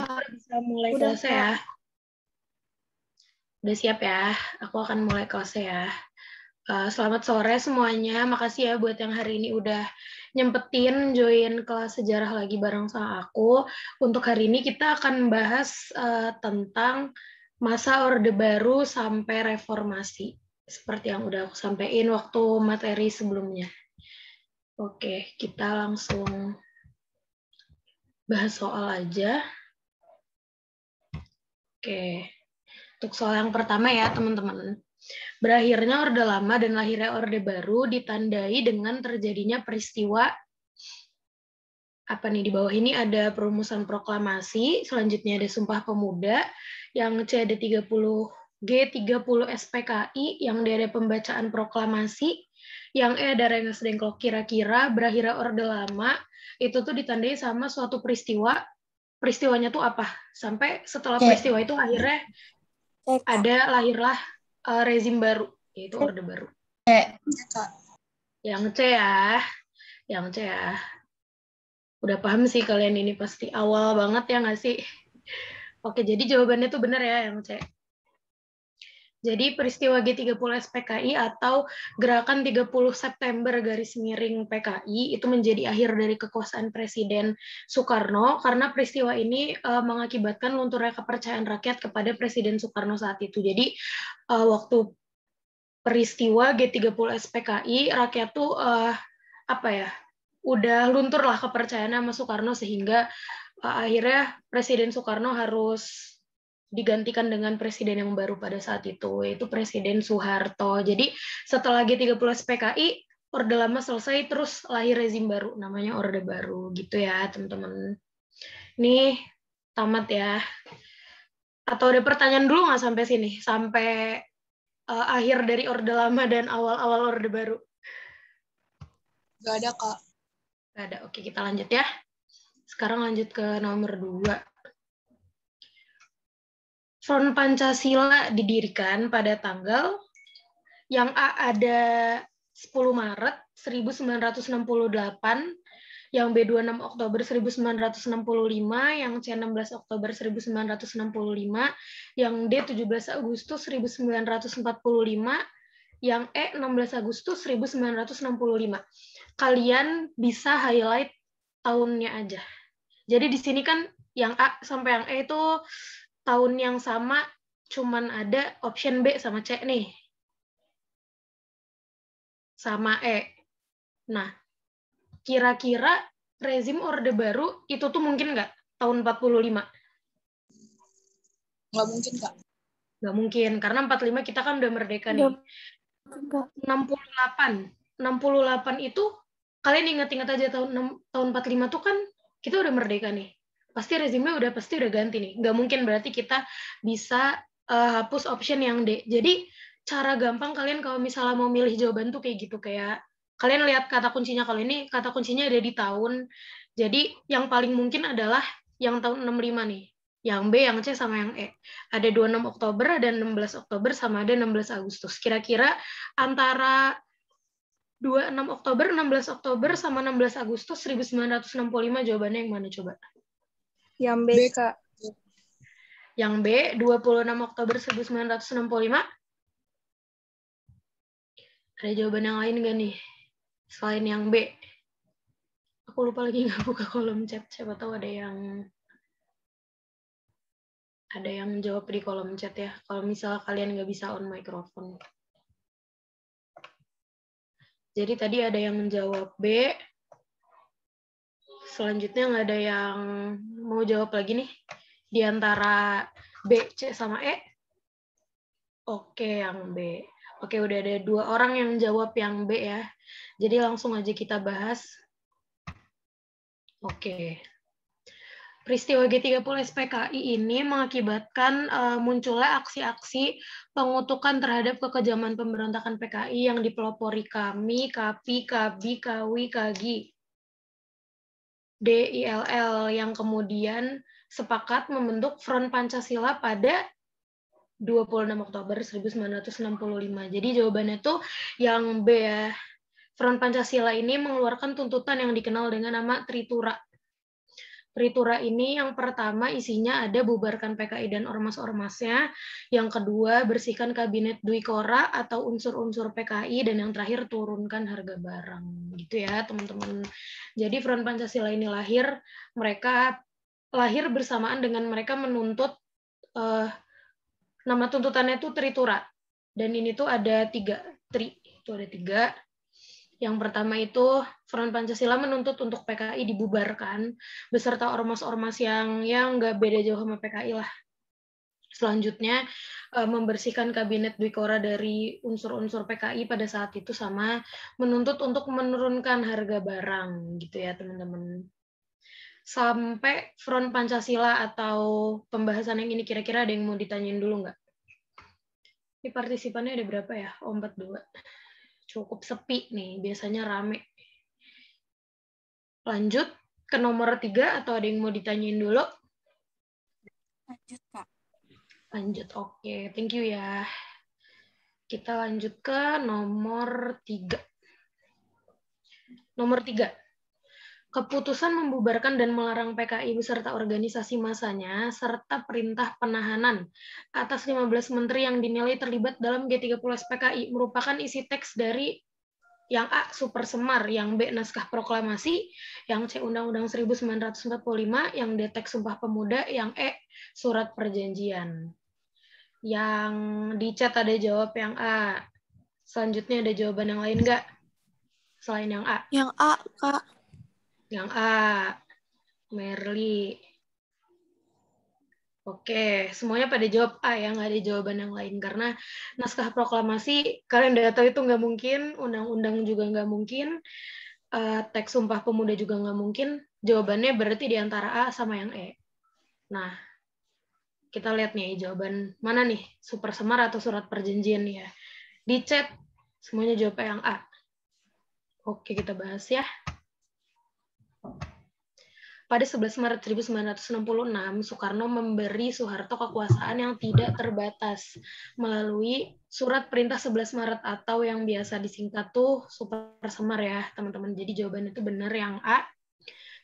Bisa mulai Udah, kelasnya ya. Udah siap ya? Aku akan mulai kelasnya ya. Selamat sore semuanya. Makasih ya buat yang hari ini udah nyempetin join kelas sejarah lagi bareng sama aku. Untuk hari ini kita akan bahas tentang masa Orde Baru sampai Reformasi. Seperti yang udah aku sampaikan waktu materi sebelumnya. Oke, kita langsung bahas soal aja. Oke, untuk soal yang pertama ya teman-teman. Berakhirnya Orde Lama dan lahirnya Orde Baru ditandai dengan terjadinya peristiwa apa nih di bawah ini ada perumusan proklamasi, selanjutnya ada Sumpah Pemuda, yang C ada 30 G 30 SPKI, yang D ada pembacaan proklamasi, yang E ada Rengas Dengklok. Kira-kira berakhirnya Orde Lama itu tuh ditandai sama suatu peristiwa. Peristiwanya tuh apa? Sampai setelah peristiwa itu akhirnya lahirlah rezim baru, yaitu Orde Baru. Yang C ya. Yang C ya. Udah paham sih kalian ini pasti awal banget ya nggak sih? Oke, jadi jawabannya tuh benar ya yang C. Jadi peristiwa G30 SPKI atau Gerakan 30 September garis miring PKI itu menjadi akhir dari kekuasaan Presiden Soekarno karena peristiwa ini mengakibatkan lunturnya kepercayaan rakyat kepada Presiden Soekarno saat itu. Jadi waktu peristiwa G30 SPKI rakyat tuh apa ya? Udah luntur lah kepercayaan sama Soekarno sehingga akhirnya Presiden Soekarno harus digantikan dengan presiden yang baru pada saat itu, yaitu Presiden Soeharto. Jadi setelah G30 SPKI, Orde Lama selesai, terus lahir rezim baru, namanya Orde Baru. Gitu ya, teman-teman. Nih, tamat ya. Atau ada pertanyaan dulu nggak sampai sini? Sampai akhir dari Orde Lama dan awal-awal Orde Baru? Gak ada, Kak. Gak ada. Oke, kita lanjut ya. Sekarang lanjut ke nomor 2. Front Pancasila didirikan pada tanggal yang A ada 10 Maret 1968, yang B 26 Oktober 1965, yang C 16 Oktober 1965, yang D 17 Agustus 1945, yang E 16 Agustus 1965. Kalian bisa highlight tahunnya aja. Jadi di sini kan yang A sampai yang E itu tahun yang sama, cuman ada option B sama C nih. Sama E. Nah, kira-kira rezim Orde Baru itu tuh mungkin nggak tahun 45? Nggak mungkin, Kak. Nggak mungkin, karena 45 kita kan udah merdeka nih. 68 itu, kalian ingat-ingat aja tahun 45 tuh kan kita udah merdeka nih. Pasti rezimnya pasti udah ganti nih. Nggak mungkin berarti kita bisa hapus option yang D. Jadi cara gampang kalian kalau misalnya mau milih jawaban tuh kayak gitu, kayak kalian lihat kata kuncinya. Kalau ini kata kuncinya ada di tahun. Jadi yang paling mungkin adalah yang tahun 65 nih. Yang B, yang C, sama yang E. Ada 26 Oktober, ada 16 Oktober, sama ada 16 Agustus. Kira-kira antara 26 Oktober, 16 Oktober, sama 16 Agustus 1965 jawabannya yang mana coba? Yang B, Kak. Yang B, 26 Oktober 1965. Ada jawaban yang lain nggak nih? Selain yang B. Aku lupa lagi nggak buka kolom chat. Siapa tahu ada yang jawab di kolom chat ya. Kalau misalnya kalian nggak bisa on microphone. Jadi tadi ada yang menjawab B. Selanjutnya nggak ada yang mau jawab lagi nih. Di antara B, C, sama E. Oke, yang B. Oke, udah ada 2 orang yang jawab yang B ya. Jadi langsung aja kita bahas. Oke. Peristiwa G30 SPKI ini mengakibatkan munculnya aksi-aksi pengutukan terhadap kekejaman pemberontakan PKI yang dipelopori kami, KAPI, KABI, KAWI, KAGI, DILL, yang kemudian sepakat membentuk Front Pancasila pada 26 Oktober 1965. Jadi jawabannya tuh yang B ya. Front Pancasila ini mengeluarkan tuntutan yang dikenal dengan nama Tritura. Tritura ini yang pertama isinya ada bubarkan PKI dan ormas-ormasnya, yang kedua bersihkan kabinet Dwi Kora atau unsur-unsur PKI, dan yang terakhir turunkan harga barang. Gitu ya teman-teman. Jadi Front Pancasila ini mereka lahir bersamaan dengan mereka menuntut, nama tuntutannya itu Tritura. Dan ini tuh ada tiga. Yang pertama itu Front Pancasila menuntut untuk PKI dibubarkan beserta ormas-ormas yang nggak beda jauh sama PKI lah. Selanjutnya membersihkan kabinet Dwi Kora dari unsur-unsur PKI pada saat itu, sama menuntut untuk menurunkan harga barang gitu ya teman-teman. Sampai Front Pancasila atau pembahasan yang ini kira-kira ada yang mau ditanyain dulu nggak? Ini partisipannya ada berapa ya? 42. Cukup sepi nih, biasanya rame. Lanjut ke nomor 3 atau ada yang mau ditanyain dulu? Lanjut, Kak. Lanjut, oke. Thank you ya. Kita lanjut ke nomor 3. Nomor 3. Keputusan membubarkan dan melarang PKI beserta organisasi masanya, serta perintah penahanan atas 15 menteri yang dinilai terlibat dalam G30 PKI merupakan isi teks dari yang A, Super Semar, yang B, Naskah Proklamasi, yang C, Undang-Undang 1945, yang D, Teks Sumpah Pemuda, yang E, Surat Perjanjian. Yang di chat ada jawab yang A. Selanjutnya ada jawaban yang lain nggak? Selain yang A. Yang A, Kak. Yang A. Merly. Oke, semuanya pada jawab A ya, nggak ada jawaban yang lain. Karena Naskah Proklamasi, kalian udah tahu itu nggak mungkin, Undang-Undang juga nggak mungkin, Teks Sumpah Pemuda juga nggak mungkin. Jawabannya berarti di antara A sama yang E. Nah, kita lihat nih jawaban mana nih, Super Semar atau Surat Perjanjian ya. Di chat, semuanya jawab yang A. Oke, kita bahas ya. Pada 11 Maret 1966, Soekarno memberi Soeharto kekuasaan yang tidak terbatas melalui Surat Perintah 11 Maret atau yang biasa disingkat tuh Super Semar ya, teman-teman. Jadi jawaban itu benar yang A.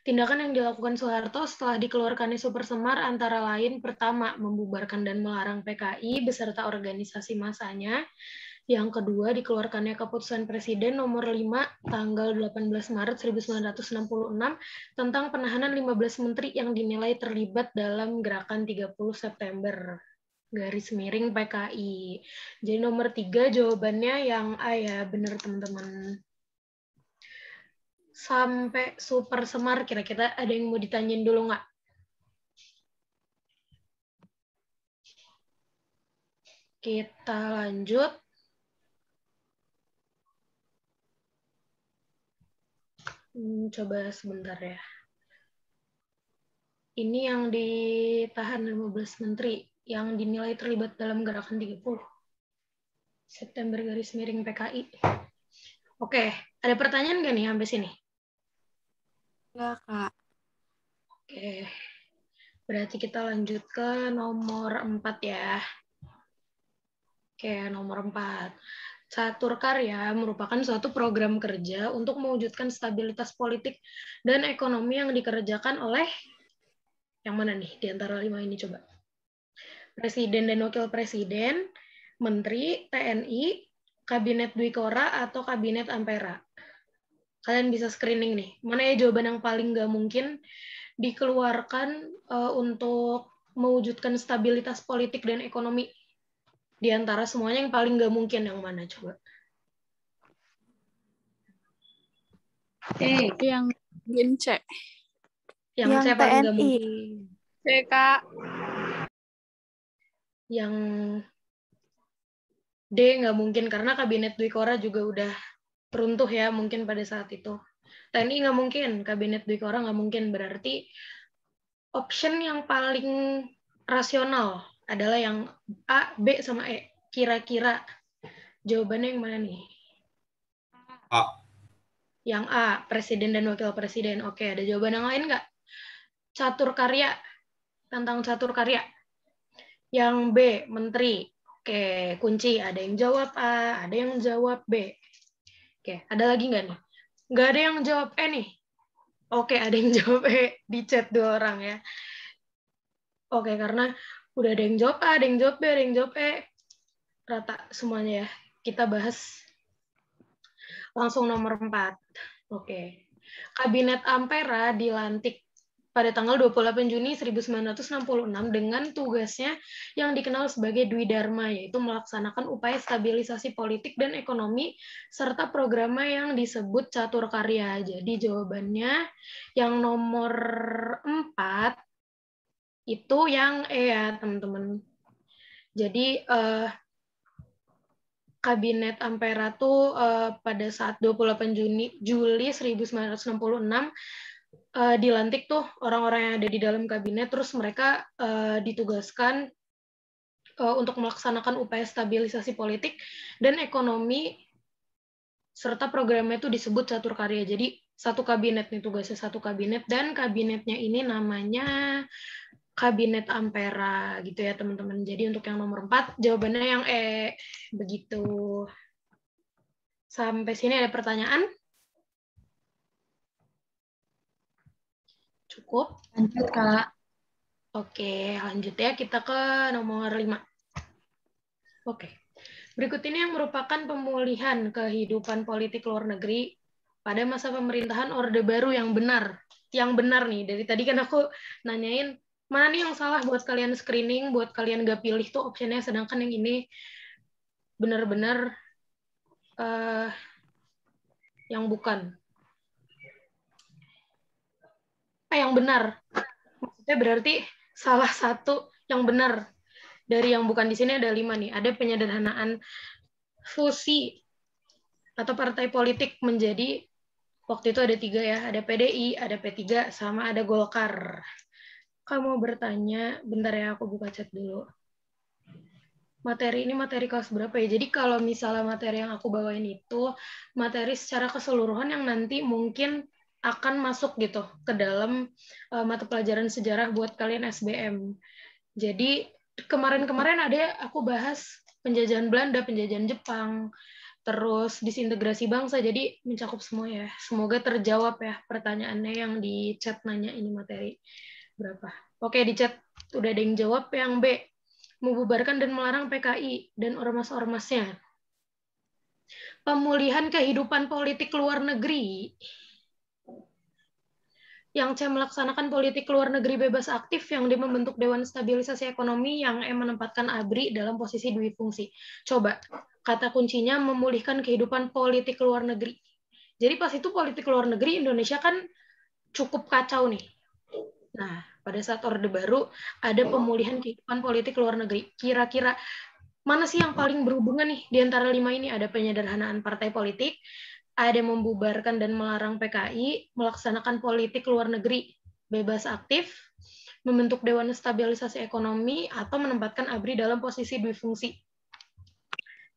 Tindakan yang dilakukan Soeharto setelah dikeluarkannya Super Semar antara lain pertama, membubarkan dan melarang PKI beserta organisasi masanya. Yang kedua, dikeluarkannya Keputusan Presiden nomor 5 tanggal 18 Maret 1966 tentang penahanan 15 menteri yang dinilai terlibat dalam gerakan 30 September garis miring PKI. Jadi nomor 3 jawabannya yang A ya, benar teman-teman. Sampai Super Semar, kira-kira ada yang mau ditanyain dulu nggak? Kita lanjut. Coba sebentar ya. Ini yang ditahan 15 menteri yang dinilai terlibat dalam gerakan 30 September garis miring PKI. Oke, ada pertanyaan nggak nih sampai sini? Enggak, Kak. Oke, berarti kita lanjut ke nomor 4 ya. Oke, nomor 4. Catur Karya merupakan suatu program kerja untuk mewujudkan stabilitas politik dan ekonomi yang dikerjakan oleh yang mana nih di antara 5 ini coba? Presiden dan Wakil Presiden, Menteri, TNI, Kabinet Dwi Kora, atau Kabinet Ampera. Kalian bisa screening nih, mana ya jawaban yang paling nggak mungkin dikeluarkan untuk mewujudkan stabilitas politik dan ekonomi. Di antara semuanya yang paling nggak mungkin yang mana coba? Yang mungkin C. Yang Yang C paling nggak TNI. mungkin. C, Kak. Yang D nggak mungkin karena Kabinet Dwi Kora juga udah runtuh ya mungkin pada saat itu. TNI nggak mungkin, Kabinet Dwi Kora nggak mungkin. Berarti option yang paling rasional adalah yang A, B, sama E. Kira-kira jawabannya yang mana nih? A. Yang A, Presiden dan Wakil Presiden. Oke, ada jawaban yang lain nggak? Catur Karya, tentang Catur Karya. Yang B, Menteri. Oke, kunci. Ada yang jawab A, ada yang jawab B. Oke, ada lagi nggak nih? Nggak ada yang jawab E nih. Oke, ada yang jawab di chat 2 orang ya. Oke, karena udah ada yang jawab A, ada yang jawab B, ada yang jawab E. Rata semuanya ya. Kita bahas langsung nomor 4. Oke. Kabinet Ampera dilantik pada tanggal 28 Juni 1966 dengan tugasnya yang dikenal sebagai Dwi Dharma, yaitu melaksanakan upaya stabilisasi politik dan ekonomi serta programnya yang disebut Catur Karya. Jadi jawabannya yang nomor 4 itu yang E ya, teman-teman. Jadi Kabinet Ampera tuh pada saat 28 Juli 1966 dilantik tuh orang-orang yang ada di dalam kabinet, terus mereka ditugaskan untuk melaksanakan upaya stabilisasi politik dan ekonomi serta programnya itu disebut Catur Karya. Jadi satu kabinet nih, tugasnya satu kabinet, dan kabinetnya ini namanya Kabinet Ampera gitu ya teman-teman. Jadi untuk yang nomor 4 jawabannya yang E. Begitu. Sampai sini ada pertanyaan? Cukup? Lanjut, Kak. Oke, lanjut ya. Kita ke nomor 5. Oke. Berikut ini yang merupakan pemulihan kehidupan politik luar negeri pada masa pemerintahan Orde Baru yang benar. Yang benar nih. Dari tadi kan aku nanyain, mana nih yang salah buat kalian screening, buat kalian nggak pilih tuh optionnya, sedangkan yang ini benar-benar yang bukan. Yang benar. Maksudnya berarti salah satu yang benar. Dari yang bukan di sini ada 5 nih. Ada penyederhanaan fusi atau partai politik menjadi, waktu itu ada 3 ya. Ada PDI, ada P3, sama ada Golkar. Kamu bertanya, bentar ya aku buka chat dulu. Materi ini materi kelas berapa ya? Jadi kalau misalnya materi yang aku bawain itu materi secara keseluruhan yang nanti mungkin akan masuk gitu ke dalam mata pelajaran sejarah buat kalian SBM. Jadi kemarin-kemarin ada aku bahas penjajahan Belanda, penjajahan Jepang, terus disintegrasi bangsa, jadi mencakup semua ya. Semoga terjawab ya pertanyaannya yang di chat nanya ini materi berapa. Oke, di chat udah ada yang jawab. Yang B, membubarkan dan melarang PKI dan ormas-ormasnya. Pemulihan kehidupan politik luar negeri. Yang C, melaksanakan politik luar negeri bebas aktif yang D, membentuk Dewan Stabilisasi Ekonomi, yang E, menempatkan ABRI dalam posisi dui fungsi. Coba, kata kuncinya memulihkan kehidupan politik luar negeri. Jadi pas itu politik luar negeri Indonesia kan cukup kacau nih. Nah, pada saat Orde Baru ada pemulihan kehidupan politik luar negeri. Kira-kira mana sih yang paling berhubungan nih di antara 5 ini? Ada penyederhanaan partai politik, ada membubarkan dan melarang PKI, melaksanakan politik luar negeri bebas aktif, membentuk Dewan Stabilisasi Ekonomi, atau menempatkan ABRI dalam posisi dui fungsi.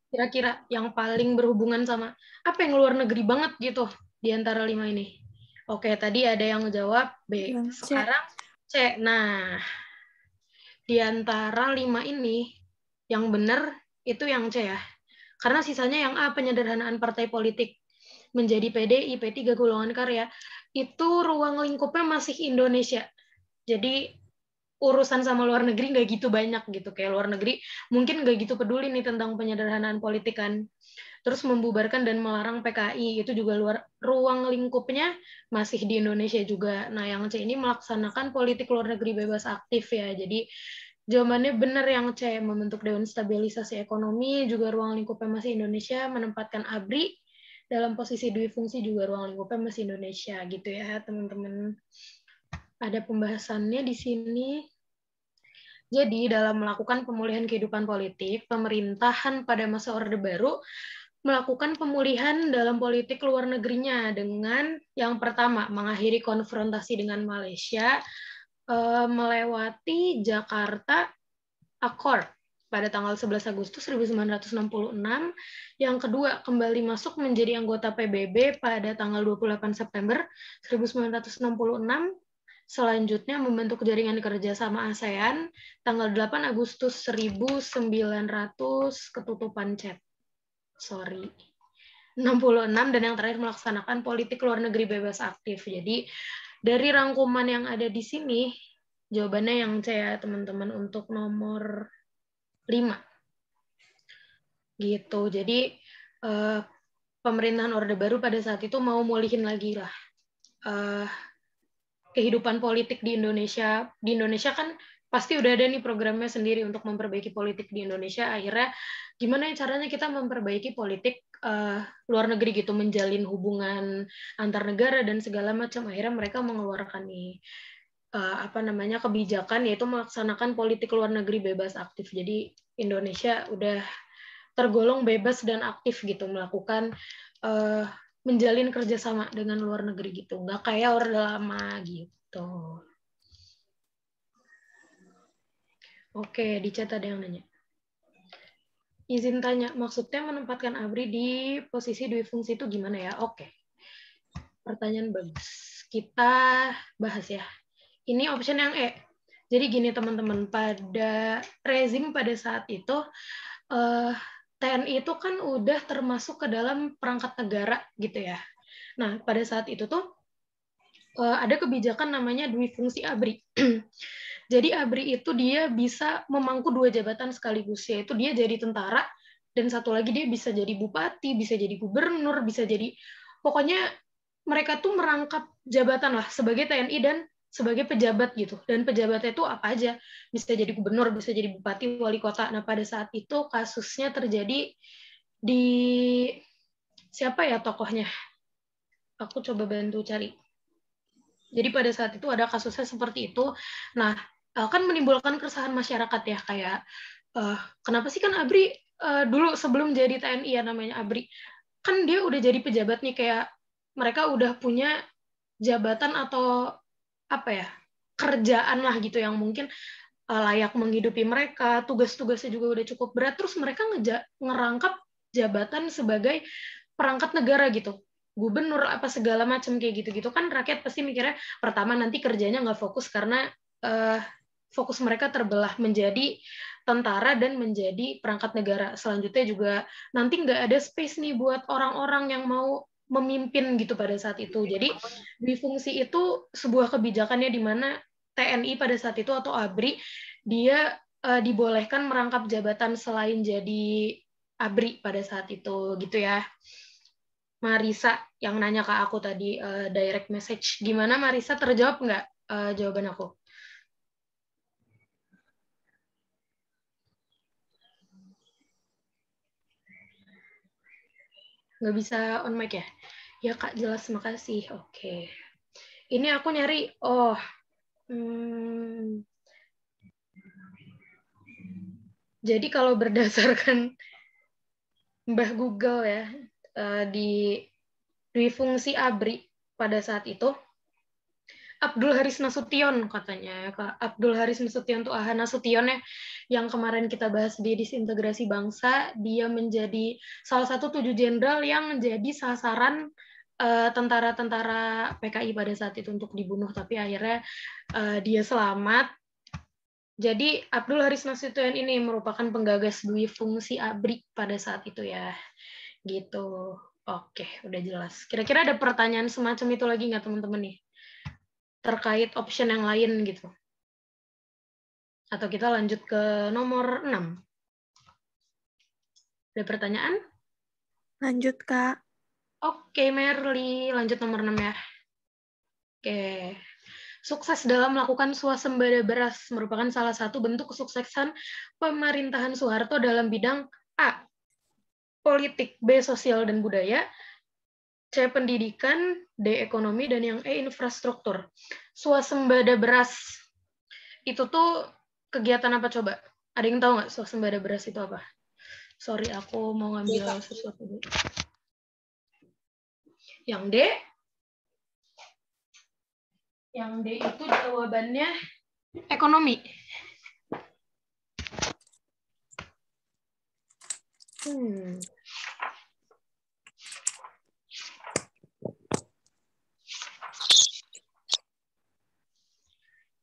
Kira-kira yang paling berhubungan sama apa yang luar negeri banget gitu di antara 5 ini? Oke, tadi ada yang jawab B. Sekarang C. Nah, di antara 5 ini yang benar itu yang C ya. Karena sisanya yang A, penyederhanaan partai politik menjadi PDI, P3, golongan karya, itu ruang lingkupnya masih Indonesia. Jadi urusan sama luar negeri nggak gitu banyak gitu. Kayak luar negeri mungkin nggak gitu peduli nih tentang penyederhanaan politik kan. Terus membubarkan dan melarang PKI, itu juga ruang lingkupnya masih di Indonesia juga. Nah, yang C ini melaksanakan politik luar negeri bebas aktif ya. Jadi jawabannya benar yang C, membentuk Dewan Stabilisasi Ekonomi, juga ruang lingkupnya masih Indonesia, menempatkan ABRI dalam posisi dui fungsi, juga ruang lingkupnya masih Indonesia gitu ya, teman-teman. Ada pembahasannya di sini. Jadi dalam melakukan pemulihan kehidupan politik, pemerintahan pada masa Orde Baru melakukan pemulihan dalam politik luar negerinya dengan yang pertama, mengakhiri konfrontasi dengan Malaysia, melewati Jakarta Accord pada tanggal 11 Agustus 1966. Yang kedua, kembali masuk menjadi anggota PBB pada tanggal 28 September 1966. Selanjutnya membentuk jaringan kerjasama ASEAN tanggal 8 Agustus 1900, ketutupan chat. Sorry. 66, dan yang terakhir melaksanakan politik luar negeri bebas aktif. Jadi dari rangkuman yang ada di sini, jawabannya yang C ya teman-teman untuk nomor 5. Gitu. Jadi pemerintahan Orde Baru pada saat itu mau mulihin lagi lah kehidupan politik di Indonesia. Di Indonesia kan pasti udah ada nih programnya sendiri untuk memperbaiki politik di Indonesia. Akhirnya gimana caranya kita memperbaiki politik luar negeri gitu, menjalin hubungan antar negara dan segala macam. Akhirnya mereka mengeluarkan nih kebijakan, yaitu melaksanakan politik luar negeri bebas aktif. Jadi Indonesia udah tergolong bebas dan aktif gitu, melakukan menjalin kerjasama dengan luar negeri gitu, nggak kayak Orde Lama gitu. Oke, di chat ada yang nanya. Izin tanya, maksudnya menempatkan ABRI di posisi dui fungsi itu gimana ya? Oke, pertanyaan bagus. Kita bahas ya. Ini option yang E. Jadi gini teman-teman, pada rezim pada saat itu, TNI itu kan udah termasuk ke dalam perangkat negara gitu ya. Nah, pada saat itu tuh ada kebijakan namanya dui fungsi ABRI. Jadi ABRI itu dia bisa memangku 2 jabatan sekaligus, yaitu dia jadi tentara, dan satu lagi dia bisa jadi bupati, bisa jadi gubernur, bisa jadi, pokoknya mereka tuh merangkap jabatan lah sebagai TNI dan sebagai pejabat gitu. Dan pejabatnya itu apa aja, bisa jadi gubernur, bisa jadi bupati, wali kota. Nah, pada saat itu kasusnya terjadi di, siapa ya tokohnya? Aku coba bantu cari. Jadi pada saat itu ada kasusnya seperti itu. Nah, kan menimbulkan keresahan masyarakat ya, kayak kenapa sih kan ABRI dulu sebelum jadi TNI ya namanya ABRI, kan dia udah jadi pejabat nih, kayak mereka udah punya jabatan atau apa ya, kerjaan lah gitu yang mungkin layak menghidupi mereka, tugas-tugasnya juga udah cukup berat, terus mereka ngerangkap jabatan sebagai perangkat negara gitu, gubernur apa segala macam kayak gitu-gitu, kan rakyat pasti mikirnya pertama nanti kerjanya nggak fokus karena fokus mereka terbelah menjadi tentara dan menjadi perangkat negara. Selanjutnya juga nanti nggak ada space nih buat orang-orang yang mau memimpin gitu pada saat itu. Jadi dui fungsi itu sebuah kebijakannya di mana TNI pada saat itu atau ABRI dia dibolehkan merangkap jabatan selain jadi ABRI pada saat itu gitu ya. Marisa yang nanya ke aku tadi direct message, gimana Marisa, terjawab nggak jawaban aku? Nggak bisa on mic ya? Ya Kak, jelas, makasih. Oke. Ini aku nyari, jadi kalau berdasarkan Mbah Google ya, di dui fungsi ABRI pada saat itu, Abdul Haris Nasution katanya. Abdul Haris Nasution tuh Nasution ya, yang kemarin kita bahas di Disintegrasi Bangsa, dia menjadi salah satu 7 jenderal yang menjadi sasaran tentara-tentara PKI pada saat itu untuk dibunuh, tapi akhirnya dia selamat. Jadi Abdul Haris Nasution ini merupakan penggagas dui fungsi ABRI pada saat itu ya. Gitu. Oke, udah jelas. Kira-kira ada pertanyaan semacam itu lagi nggak teman-teman nih? Terkait option yang lain gitu. Atau kita lanjut ke nomor 6. Ada pertanyaan? Lanjut, Kak. Oke, Merly. Lanjut nomor 6 ya. Oke. Sukses dalam melakukan swasembada beras merupakan salah satu bentuk kesuksesan pemerintahan Soeharto dalam bidang A. Politik, B. Sosial dan budaya, C. Pendidikan, D. Ekonomi, dan yang E. Infrastruktur. Swasembada beras itu tuh kegiatan apa coba? Ada yang tahu nggak swasembada beras itu apa? Sorry, aku mau ngambil sesuatu dulu. Yang D? Yang D itu jawabannya ekonomi.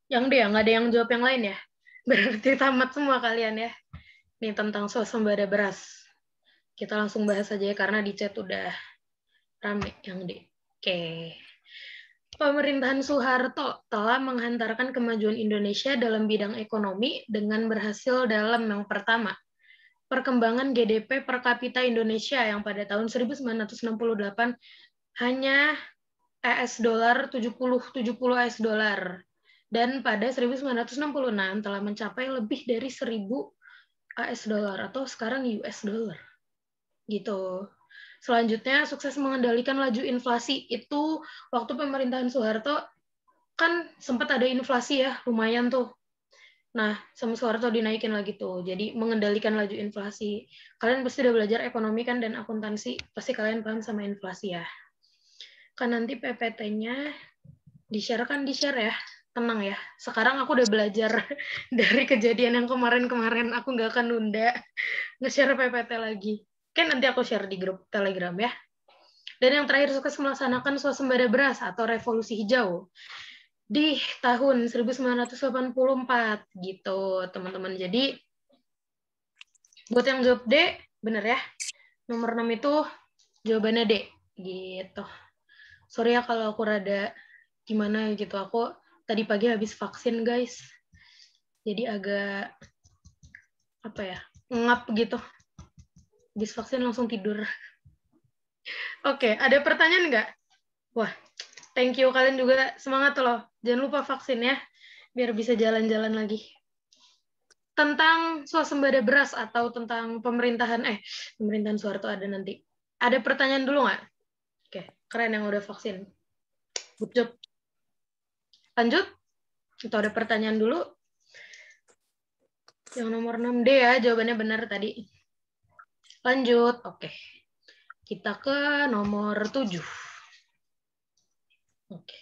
Yang D ya, nggak ada yang jawab yang lain ya? Berarti tamat semua kalian ya. Ini tentang swasembada beras. Kita langsung bahas aja ya, karena di chat udah rame yang di. Oke. Pemerintahan Soeharto telah menghantarkan kemajuan Indonesia dalam bidang ekonomi dengan berhasil dalam yang pertama, perkembangan GDP per kapita Indonesia yang pada tahun 1968 hanya AS dolar 70 AS dolar, dan pada 1966 telah mencapai lebih dari 1.000 AS dolar atau sekarang US dollar. Gitu. Selanjutnya, sukses mengendalikan laju inflasi. Itu waktu pemerintahan Soeharto kan sempat ada inflasi ya, lumayan tuh. Nah, sama Soeharto dinaikin lagi tuh. Jadi mengendalikan laju inflasi. Kalian pasti udah belajar ekonomi kan dan akuntansi, pasti kalian paham sama inflasi ya. Kan nanti PPT-nya di-share ya. Tenang ya. Sekarang aku udah belajar dari kejadian yang kemarin-kemarin. Aku nggak akan nunda nge-share PPT lagi. Kan nanti aku share di grup Telegram ya. Dan yang terakhir, sukses melaksanakan swasembada beras atau revolusi hijau di tahun 1984 gitu, teman-teman. Jadi buat yang jawab D, bener ya. Nomor 6 itu jawabannya D gitu. Sorry ya kalau aku rada gimana gitu. Aku tadi pagi habis vaksin, guys. Jadi agak apa ya? Ngap gitu. Habis vaksin langsung tidur. Oke, ada pertanyaan nggak? Wah, thank you, kalian juga semangat loh. Jangan lupa vaksin ya, biar bisa jalan-jalan lagi. Tentang swasembada beras atau tentang pemerintahan Soeharto ada nanti. Ada pertanyaan dulu nggak? Oke, keren yang udah vaksin. Good job. Lanjut? Atau ada pertanyaan dulu? Yang nomor 6D ya, jawabannya benar tadi. Lanjut, oke. Kita ke nomor 7. Oke.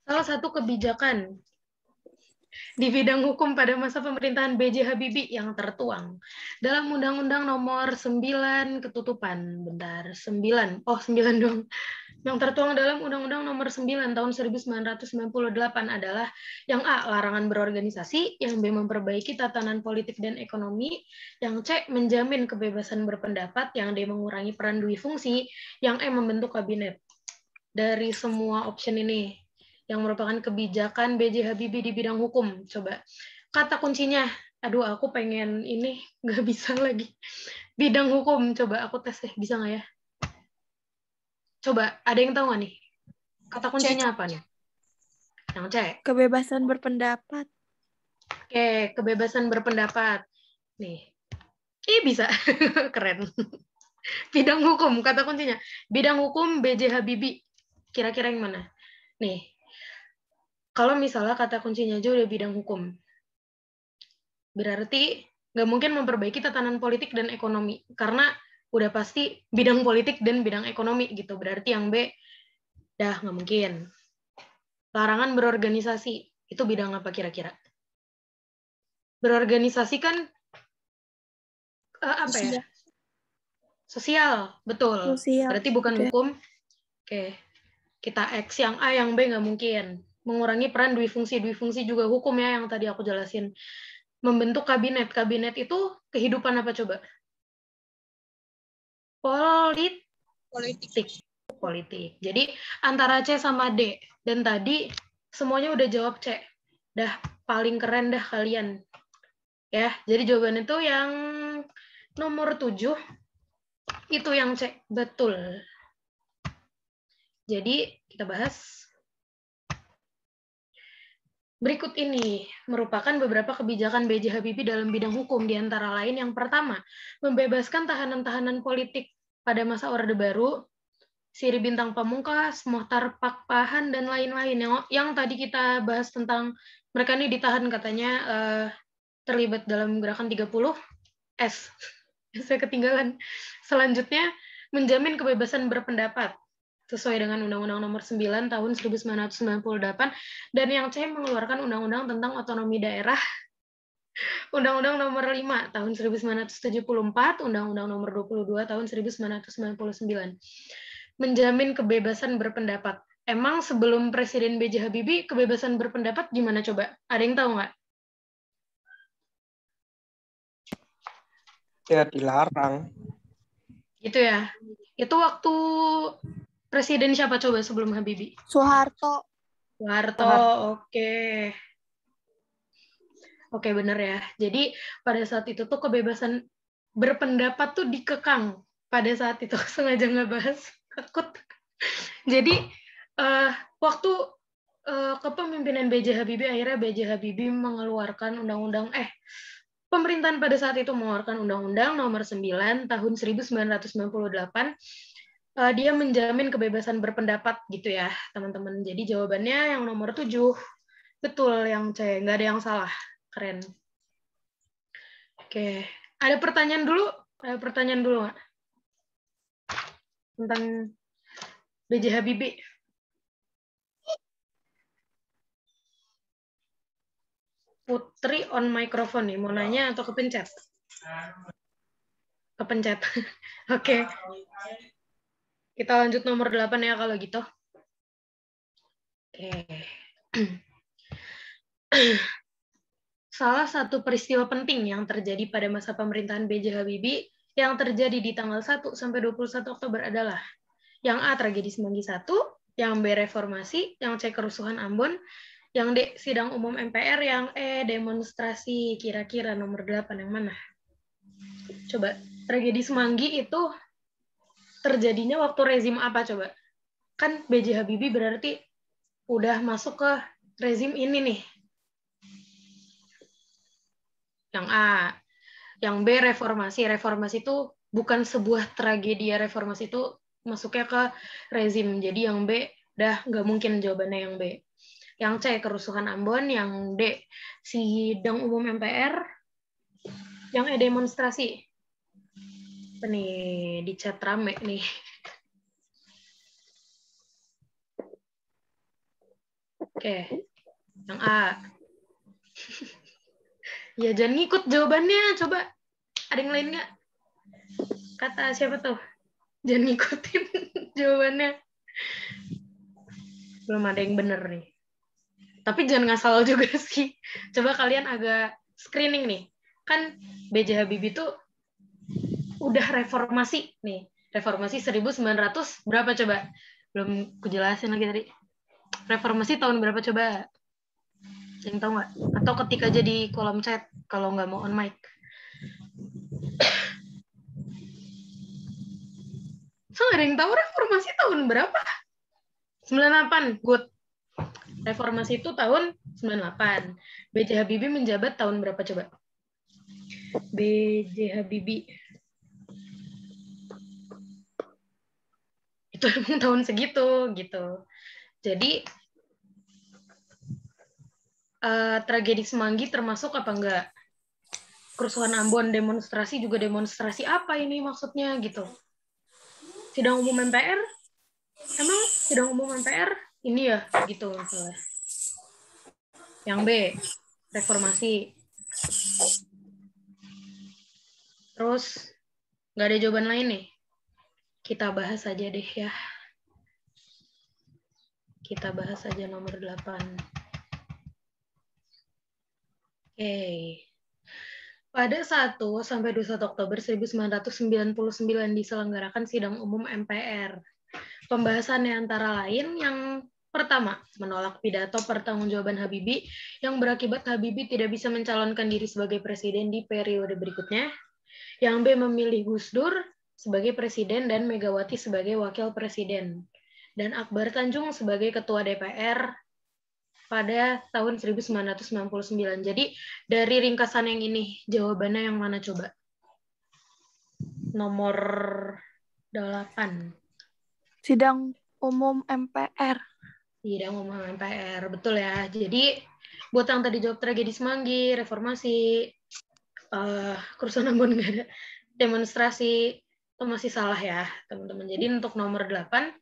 Salah satu kebijakan di bidang hukum pada masa pemerintahan B.J. Habibie yang tertuang dalam Undang-Undang Nomor 9 Ketutupan. Bentar, 9. Oh, 9 dong. Yang tertuang dalam Undang-Undang Nomor 9 tahun 1998 adalah yang A, larangan berorganisasi, yang B, memperbaiki tatanan politik dan ekonomi, yang C, menjamin kebebasan berpendapat, yang D, mengurangi peran dui fungsi, yang E, membentuk kabinet. Dari semua option ini, yang merupakan kebijakan B.J. Habibie di bidang hukum. Coba, kata kuncinya. Aduh, aku pengen ini, nggak bisa lagi. Bidang hukum, coba aku tes deh, bisa nggak ya? Coba, ada yang tahu nggak nih? Kata kuncinya apa nih? Yang C. Kebebasan berpendapat. Oke, kebebasan berpendapat. Nih. Bisa. Keren. Bidang hukum, kata kuncinya. Bidang hukum B.J. Habibie. Kira-kira yang mana? Nih. Kalau misalnya kata kuncinya aja udah bidang hukum, berarti nggak mungkin memperbaiki tatanan politik dan ekonomi. Karena udah pasti bidang politik dan bidang ekonomi gitu. Berarti yang B, dah nggak mungkin. Larangan berorganisasi, itu bidang apa kira-kira? Berorganisasi kan apa ya? Sosial, betul. Sosial. Berarti bukan hukum. Oke, kita X. Yang A, yang B nggak mungkin. Mengurangi peran dui fungsi. Dui fungsi juga hukum ya, yang tadi aku jelasin. Membentuk kabinet. Kabinet itu kehidupan apa coba? Politik. Jadi antara C sama D. Dan tadi semuanya udah jawab C. Dah paling keren dah kalian. Ya, jadi jawabannya itu yang nomor 7. Itu yang C. Betul. Jadi kita bahas. Berikut ini merupakan beberapa kebijakan B.J. Habibie dalam bidang hukum, di antara lain yang pertama, membebaskan tahanan-tahanan politik pada masa Orde Baru, Siri Bintang Pamungkas, Mohtar Pakpahan, dan lain-lain. Yang tadi kita bahas tentang mereka ini ditahan katanya terlibat dalam gerakan 30 S. Saya ketinggalan. Selanjutnya, menjamin kebebasan berpendapat sesuai dengan Undang-Undang Nomor 9 tahun 1998, dan yang C, mengeluarkan Undang-Undang tentang otonomi daerah, Undang-Undang Nomor 5 tahun 1974, Undang-Undang Nomor 22 tahun 1999. Menjamin kebebasan berpendapat. Emang sebelum Presiden B.J. Habibie, kebebasan berpendapat gimana coba? Ada yang tahu nggak? Ya dilarang. Gitu ya. Itu waktu presiden siapa coba sebelum Habibie? Soeharto. Soeharto, oke. Oke, bener ya. Jadi pada saat itu tuh kebebasan berpendapat tuh dikekang. Pada saat itu sengaja nggak bahas, takut. Jadi waktu kepemimpinan B.J. Habibie, akhirnya B.J. Habibie mengeluarkan undang-undang, pemerintahan pada saat itu mengeluarkan Undang-Undang Nomor 9 Tahun 1998. Dia menjamin kebebasan berpendapat gitu ya, teman-teman. Jadi jawabannya yang nomor 7. Betul yang C, nggak ada yang salah. Keren. Oke, ada pertanyaan dulu? Ada pertanyaan dulu nggak? Tentang B.J. Habibie. Putri on microphone nih, mau nanya atau kepencet? Kepencet. Oke. Kita lanjut nomor 8 ya kalau gitu. Oke. Salah satu peristiwa penting yang terjadi pada masa pemerintahan B.J. Habibie yang terjadi di tanggal 1 sampai 21 Oktober adalah yang A, tragedi Semanggi 1, yang B, reformasi, yang C, kerusuhan Ambon, yang D, sidang umum MPR, yang E, demonstrasi. Kira-kira nomor 8 yang mana? Coba, tragedi Semanggi itu terjadinya waktu rezim apa coba? Kan B.J. Habibie berarti udah masuk ke rezim ini nih. Yang A. Yang B, reformasi. Reformasi itu bukan sebuah tragedi ya, reformasi itu masuknya ke rezim. Jadi yang B, dah nggak mungkin jawabannya yang B. Yang C, kerusuhan Ambon. Yang D, sidang umum MPR. Yang E, demonstrasi. Apa nih, di chat rame nih. Oke, yang A. Ya, jangan ngikut jawabannya. Coba, ada yang lain nggak? Kata siapa tuh? Jangan ngikutin jawabannya. Belum ada yang bener nih. Tapi jangan ngasal juga sih. Coba kalian agak screening nih. Kan B.J. Habibie itu udah reformasi nih. Reformasi 1900 berapa coba? Belum kujelasin lagi tadi. Reformasi tahun berapa coba? Yang tahu nggak? Atau ketik aja di kolom chat kalau nggak mau on mic. So, ada yang tahu reformasi tahun berapa? 98, good. Reformasi itu tahun 98. B.J. Habibie menjabat tahun berapa coba? B.J. Habibie. Itu emang tahun segitu, gitu. Jadi, tragedi Semanggi termasuk apa enggak? Kerusuhan Ambon, demonstrasi juga demonstrasi apa ini maksudnya, gitu. Sidang umum MPR? Emang sidang umum MPR? Ini ya, gitu misalnya. Yang B, reformasi. Terus, nggak ada jawaban lain nih? Kita bahas aja deh ya. Kita bahas aja nomor 8. Oke. Pada 1 sampai 21 Oktober 1999 diselenggarakan sidang umum MPR. Pembahasannya antara lain yang pertama, menolak pidato pertanggungjawaban Habibie yang berakibat Habibie tidak bisa mencalonkan diri sebagai presiden di periode berikutnya. Yang B, memilih Gus Dur sebagai presiden dan Megawati sebagai wakil presiden. Dan Akbar Tanjung sebagai ketua DPR pada tahun 1999. Jadi dari ringkasan yang ini, jawabannya yang mana coba? Nomor 8. Sidang umum MPR. Sidang umum MPR, betul ya. Jadi buat yang tadi jawab tragedi Semanggi, reformasi, kerusuhan Ambon nggak ada, demonstrasi, itu masih salah ya, teman-teman. Jadi untuk nomor 8,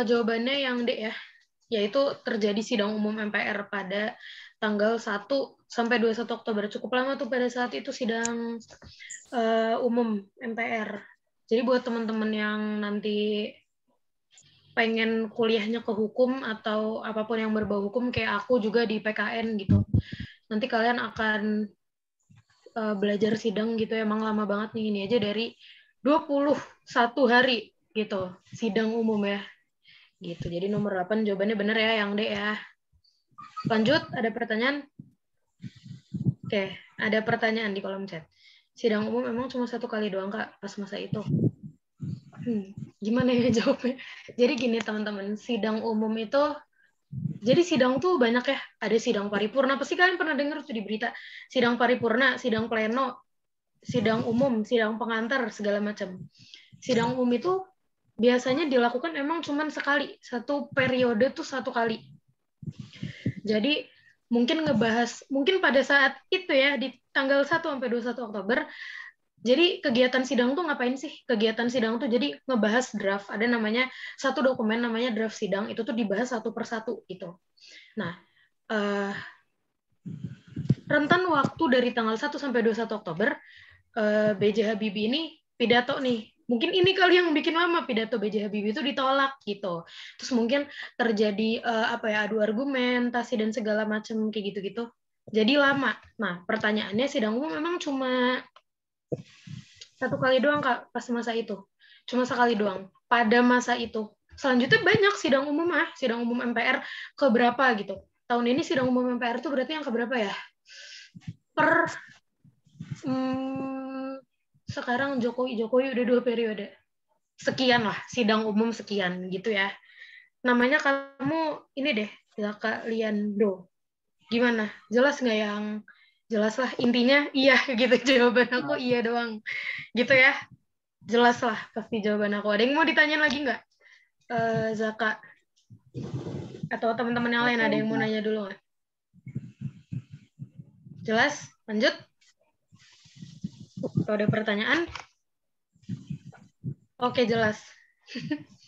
jawabannya yang D ya, yaitu terjadi sidang umum MPR pada tanggal 1 sampai 21 Oktober. Cukup lama tuh pada saat itu sidang umum MPR. Jadi buat teman-teman yang nanti pengen kuliahnya ke hukum atau apapun yang berbau hukum, kayak aku juga di PKN gitu, nanti kalian akan belajar sidang gitu emang lama banget nih, ini aja dari 21 hari gitu sidang umum ya gitu. Jadi nomor 8 jawabannya bener ya yang D ya. Lanjut, ada pertanyaan? Oke, ada pertanyaan di kolom chat. Sidang umum emang cuma 1 kali doang Kak pas masa itu? Gimana ya jawabnya? Jadi gini teman-teman, sidang umum itu, jadi sidang tuh banyak ya. Ada sidang paripurna, pasti kalian pernah dengar tuh di berita. Sidang paripurna, sidang pleno, sidang umum, sidang pengantar, segala macam. Sidang umum itu biasanya dilakukan emang cuma sekali. Satu periode tuh 1 kali. Jadi mungkin pada saat itu ya, di tanggal 1 sampai 21 Oktober, jadi kegiatan sidang tuh ngapain sih? Kegiatan sidang tuh jadi ngebahas draft. Ada namanya satu dokumen namanya draft sidang, itu tuh dibahas satu persatu gitu. Nah, rentan waktu dari tanggal 1 sampai 21 Oktober, B.J. Habibie ini pidato nih. Mungkin ini kali yang bikin lama, pidato B.J. Habibie itu ditolak gitu. Terus mungkin terjadi adu argumentasi dan segala macam kayak gitu-gitu. Jadi lama. Nah, pertanyaannya sidang umum memang cuma 1 kali doang Kak pas masa itu. Cuma sekali doang. Pada masa itu. Selanjutnya banyak sidang umum sidang umum MPR keberapa gitu. Tahun ini sidang umum MPR itu berarti yang keberapa ya? Sekarang Jokowi udah 2 periode. Sekian lah, sidang umum sekian gitu ya. Namanya kamu ini deh, Zaka Liando. Gimana? Jelas nggak yang jelas lah intinya iya gitu, jawaban aku iya doang gitu ya. Jelas lah pasti jawaban aku. Ada yang mau ditanyain lagi nggak, Zaka? Atau teman-teman yang lain ada yang mau nanya dulu nggak? Jelas? Lanjut? Kalau ada pertanyaan? Oke, jelas.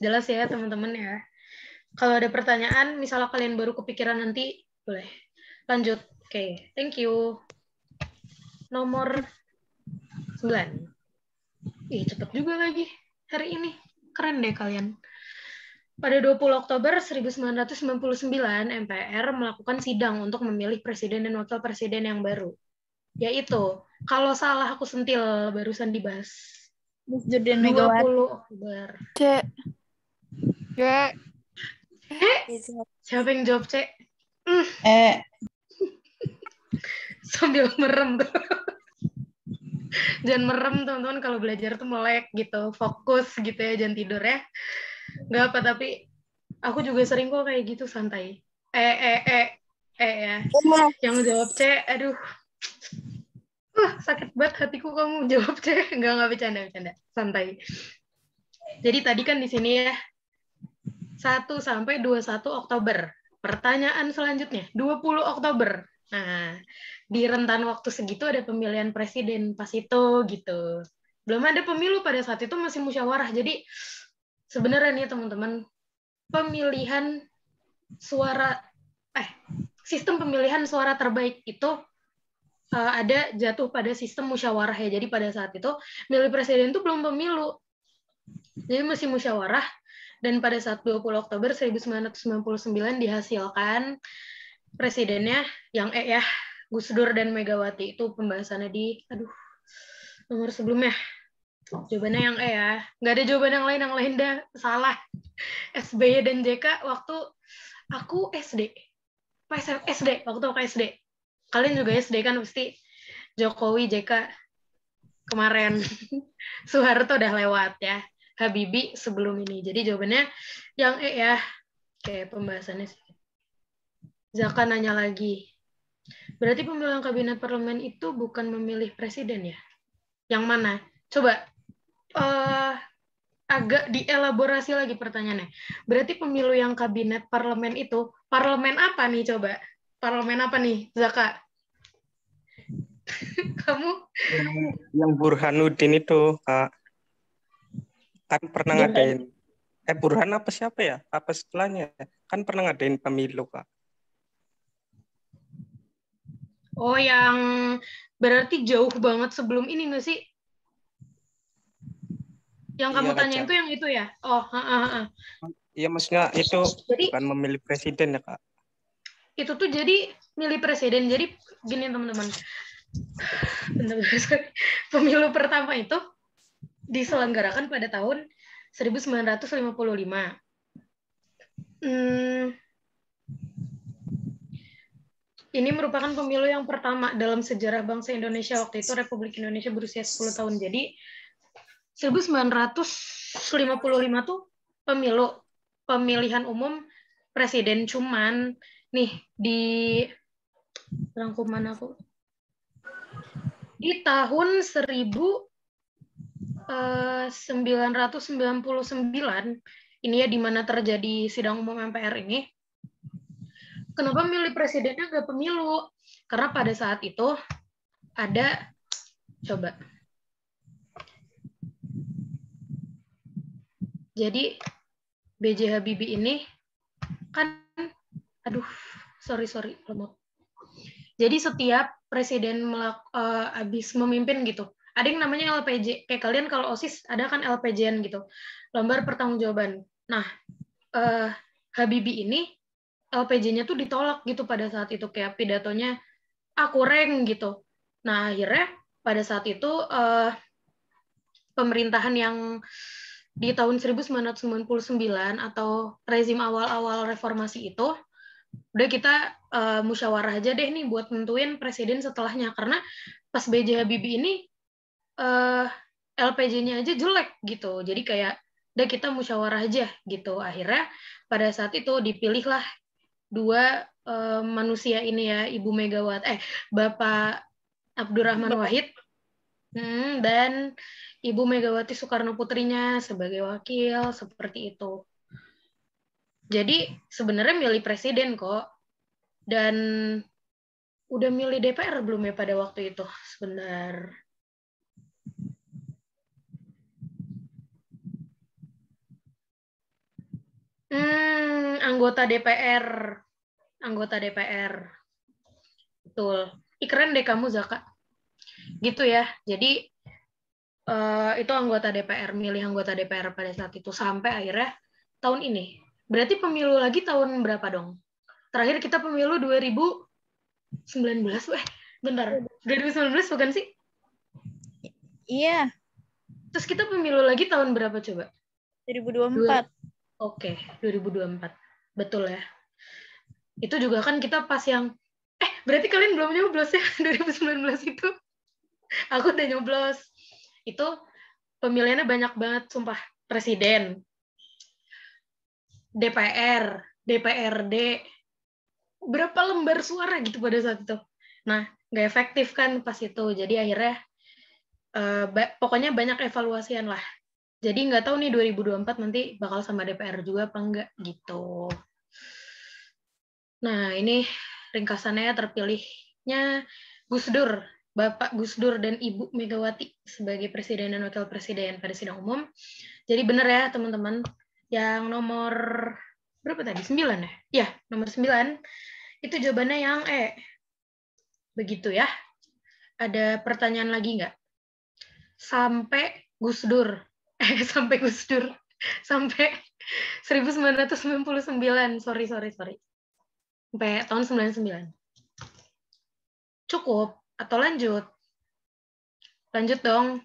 Jelas ya teman-teman ya. Kalau ada pertanyaan, misalnya kalian baru kepikiran nanti, boleh. Lanjut. Oke, thank you. Nomor 9. Cepet juga lagi hari ini. Keren deh kalian. Pada 20 Oktober 1999, MPR melakukan sidang untuk memilih presiden dan wakil presiden yang baru. Yaitu, kalau salah aku sentil, barusan dibahas. 20 Oktober. C. Siapa yang jawab, C? Sambil merem tuh. Jangan merem teman-teman, kalau belajar tuh melek gitu, fokus gitu ya, jangan tidur ya. Nggak apa, tapi aku juga sering kok kayak gitu, santai. Ya. Yang jawab C, aduh. Sakit banget hatiku kamu jawab C. Nggak bercanda. Santai. Jadi tadi kan di sini ya, 1 sampai 21 Oktober. Pertanyaan selanjutnya, 20 Oktober. Nah, di rentan waktu segitu ada pemilihan presiden pas itu gitu. Belum ada pemilu pada saat itu, masih musyawarah. Jadi sebenarnya nih teman-teman, pemilihan suara sistem pemilihan suara terbaik itu ada jatuh pada sistem musyawarah ya. Jadi pada saat itu milih presiden itu belum pemilu. Jadi masih musyawarah, dan pada saat 20 Oktober 1999 dihasilkan presidennya yang Gus Dur dan Megawati. Itu pembahasannya di nomor sebelumnya. Jawabannya yang ya. Nggak ada jawaban yang lain dah salah. SBY dan JK waktu aku SD. Waktu aku SD. Kalian juga SD kan pasti. Jokowi, JK kemarin. Soeharto udah lewat ya. Habibie sebelum ini. Jadi jawabannya yang ya. Oke, pembahasannya sih. Zaka nanya lagi. Berarti pemilihan kabinet parlemen itu bukan memilih presiden ya? Yang mana? Coba agak dielaborasi lagi pertanyaannya. Berarti pemilu yang kabinet parlemen itu, parlemen apa nih coba? Parlemen apa nih, Zaka? Kamu? Yang Burhanuddin itu, Kak. Kan pernah ngadain. Burhan apa siapa ya? Apa setelahnya? Kan pernah ngadain pemilu, Kak. Oh, yang berarti jauh banget sebelum ini nggak sih? Yang kamu tanyain itu yang itu ya? Oh, Iya, maksudnya itu jadi, bukan memilih presiden ya, Kak? Itu tuh jadi milih presiden. Jadi gini teman-teman, Bentar-bentar, sorry. Pemilu pertama itu diselenggarakan pada tahun 1955. Ini merupakan pemilu yang pertama dalam sejarah bangsa Indonesia. Waktu itu Republik Indonesia berusia 10 tahun. Jadi 1955 tuh pemilihan umum presiden. Cuman nih di rangkuman aku di tahun 1999 ini ya, di mana terjadi sidang umum MPR ini. Kenapa milih presidennya nggak pemilu? Karena pada saat itu ada, coba. Jadi B.J. Habibie ini kan, aduh, sorry, lemot. Jadi setiap presiden habis memimpin gitu, ada yang namanya LPJ. Kayak kalian kalau OSIS ada kan LPJ-an gitu, lembar pertanggungjawaban. Nah, Habibie ini LPJ-nya tuh ditolak gitu pada saat itu, kayak pidatonya kurang gitu. Nah, akhirnya pada saat itu pemerintahan yang di tahun 1999 atau rezim awal-awal reformasi itu, udah kita musyawarah aja deh nih buat nentuin presiden setelahnya. Karena pas B.J. Habibie ini LPJ-nya aja jelek gitu. Jadi kayak udah kita musyawarah aja gitu. Akhirnya pada saat itu dipilihlah dua manusia ini ya, Ibu Megawati, Bapak Abdurrahman Wahid dan Ibu Megawati Soekarno Putrinya sebagai wakil, seperti itu. Jadi sebenarnya milih presiden kok, dan udah milih DPR belum ya pada waktu itu? Sebentar. Anggota DPR. Betul. Keren deh kamu, Zaka. Gitu ya. Jadi itu anggota DPR, milih anggota DPR pada saat itu sampai akhirnya tahun ini. Berarti pemilu lagi tahun berapa dong? Terakhir kita pemilu 2019. Bentar. 2019 bukan sih? Iya. Terus kita pemilu lagi tahun berapa coba? 2024. Oke, 2024. Betul ya. Itu juga kan kita pas yang berarti kalian belum nyoblos ya 2019 itu. Aku udah nyoblos. Itu pemilihannya banyak banget, sumpah. Presiden, DPR, DPRD, berapa lembar suara gitu pada saat itu. Nah, nggak efektif kan pas itu. Jadi akhirnya pokoknya banyak evaluasian lah. Jadi nggak tahu nih 2024 nanti bakal sama DPR juga apa enggak gitu. Nah, ini ringkasannya terpilihnya Gus Dur, Bapak Gus Dur dan Ibu Megawati sebagai presiden dan wakil presiden pada sidang umum. Jadi benar ya teman-teman, yang nomor berapa tadi? 9 ya? Ya, nomor 9 itu jawabannya yang begitu ya. Ada pertanyaan lagi nggak? Sampai Gus Dur. Sampai 1999. Sorry. Sampai tahun 99. Cukup atau lanjut? Lanjut dong.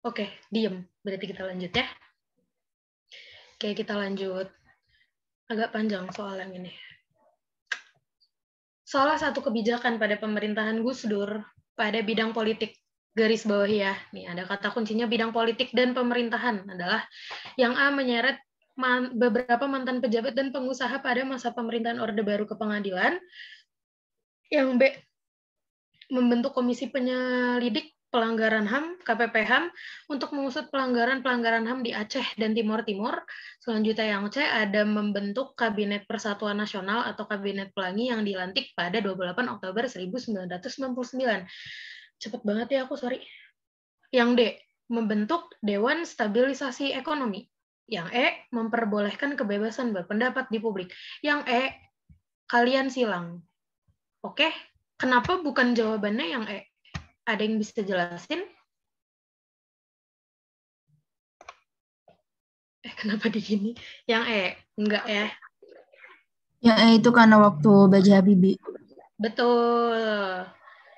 Oke, diem. Berarti kita lanjut ya. Oke, kita lanjut. Agak panjang soal yang ini. Salah satu kebijakan pada pemerintahan Gus Dur pada bidang politik, garis bawah ya, nih ada kata kuncinya bidang politik dan pemerintahan, adalah yang A, menyeret beberapa mantan pejabat dan pengusaha pada masa pemerintahan Orde Baru ke pengadilan, yang B, membentuk komisi penyelidik pelanggaran HAM, KPP-HAM, untuk mengusut pelanggaran-pelanggaran HAM di Aceh dan Timur Timur. Selanjutnya yang C, ada membentuk Kabinet Persatuan Nasional atau Kabinet Pelangi yang dilantik pada 28 Oktober 1999. Cepet banget ya aku, sorry. Yang D, membentuk Dewan Stabilisasi Ekonomi. Yang E, memperbolehkan kebebasan berpendapat di publik. Yang E, kalian silang. Oke, kenapa bukan jawabannya yang E? Ada yang bisa jelasin? Kenapa di gini? Yang E, enggak ya? Yang itu karena waktu B.J. Habibie. Betul.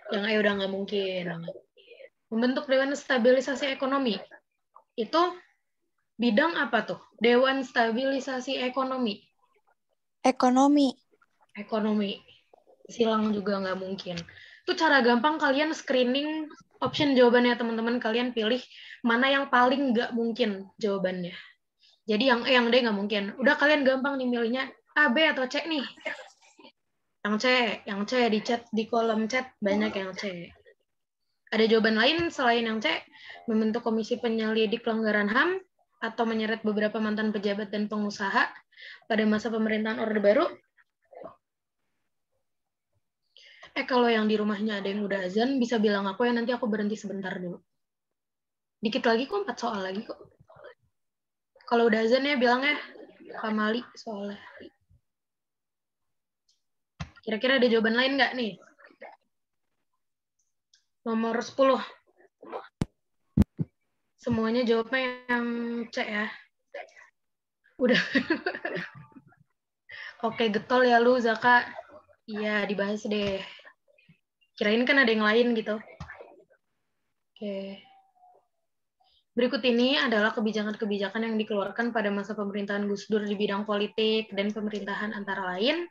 Yang udah nggak mungkin. Membentuk Dewan Stabilisasi Ekonomi. Itu bidang apa tuh? Dewan Stabilisasi Ekonomi. Ekonomi. Ekonomi. Silang juga nggak mungkin. Itu cara gampang kalian screening option jawabannya teman-teman. Kalian pilih mana yang paling nggak mungkin jawabannya. Jadi yang D nggak mungkin. Udah kalian gampang nih milihnya A, B, atau C nih. Yang C di chat, di kolom chat banyak yang C. Ada jawaban lain selain yang C, membentuk komisi penyelidik pelanggaran HAM atau menyeret beberapa mantan pejabat dan pengusaha pada masa pemerintahan Orde Baru. Kalau yang di rumahnya ada yang udah azan, bisa bilang aku ya, nanti aku berhenti sebentar dulu. Dikit lagi kok, 4 soal lagi kok. Kalau udah azan ya bilang ya, Kamali soalnya. Kira-kira ada jawaban lain nggak nih? Nomor 10. Semuanya jawabnya yang C ya. Udah. Oke, getol ya lu, Zaka. Iya, dibahas deh. Kirain kan ada yang lain gitu. Oke. Berikut ini adalah kebijakan-kebijakan yang dikeluarkan pada masa pemerintahan Gus Dur di bidang politik dan pemerintahan antara lain.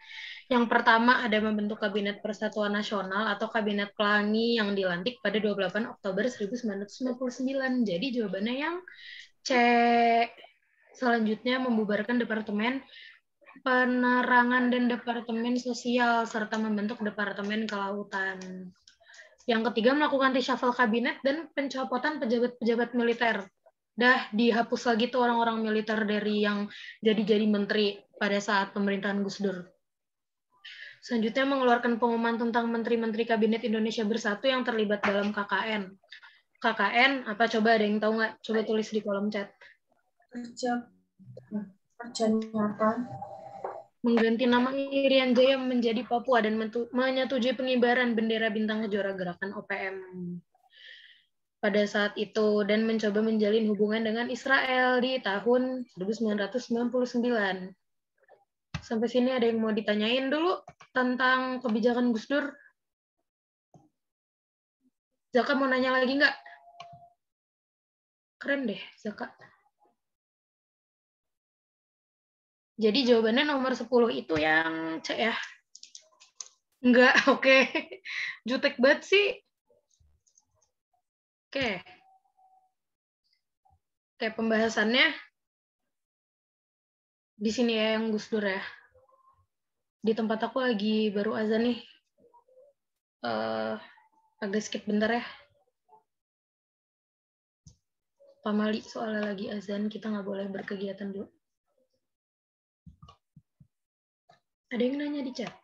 Yang pertama ada membentuk Kabinet Persatuan Nasional atau Kabinet Pelangi yang dilantik pada 28 Oktober 1999. Jadi jawabannya yang C. Selanjutnya membubarkan Departemen Penerangan dan Departemen Sosial serta membentuk Departemen Kelautan. Yang ketiga, melakukan reshuffle kabinet dan pencopotan pejabat-pejabat militer. Dah dihapus lagi tuh orang-orang militer dari yang jadi menteri pada saat pemerintahan Gus Dur. Selanjutnya, mengeluarkan pengumuman tentang menteri-menteri Kabinet Indonesia Bersatu yang terlibat dalam KKN. KKN, apa coba ada yang tahu nggak? Coba tulis di kolom chat. Kerja nyata. Mengganti nama Irian Jaya menjadi Papua dan menyetujui pengibaran bendera bintang kejora gerakan OPM pada saat itu dan mencoba menjalin hubungan dengan Israel di tahun 1999. Sampai sini ada yang mau ditanyain dulu tentang kebijakan Gus Dur? Zaka mau nanya lagi nggak? Keren deh, Zaka. Jadi jawabannya nomor 10 itu yang C ya? Enggak, oke. Jutek banget sih. Oke. Oke, pembahasannya di sini ya yang Gus Dur ya. Di tempat aku lagi baru azan nih. Agak skip bentar ya. Pamali soalnya lagi azan, kita nggak boleh berkegiatan dulu. Ada yang nanya di chat.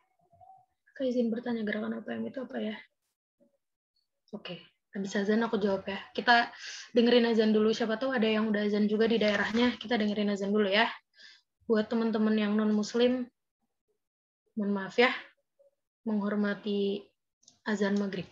Kak izin bertanya, gerakan OPM itu apa ya? Oke, habis azan aku jawab ya. Kita dengerin azan dulu, siapa tahu ada yang udah azan juga di daerahnya. Kita dengerin azan dulu ya. Buat teman-teman yang non-muslim, mohon maaf ya, menghormati azan maghrib.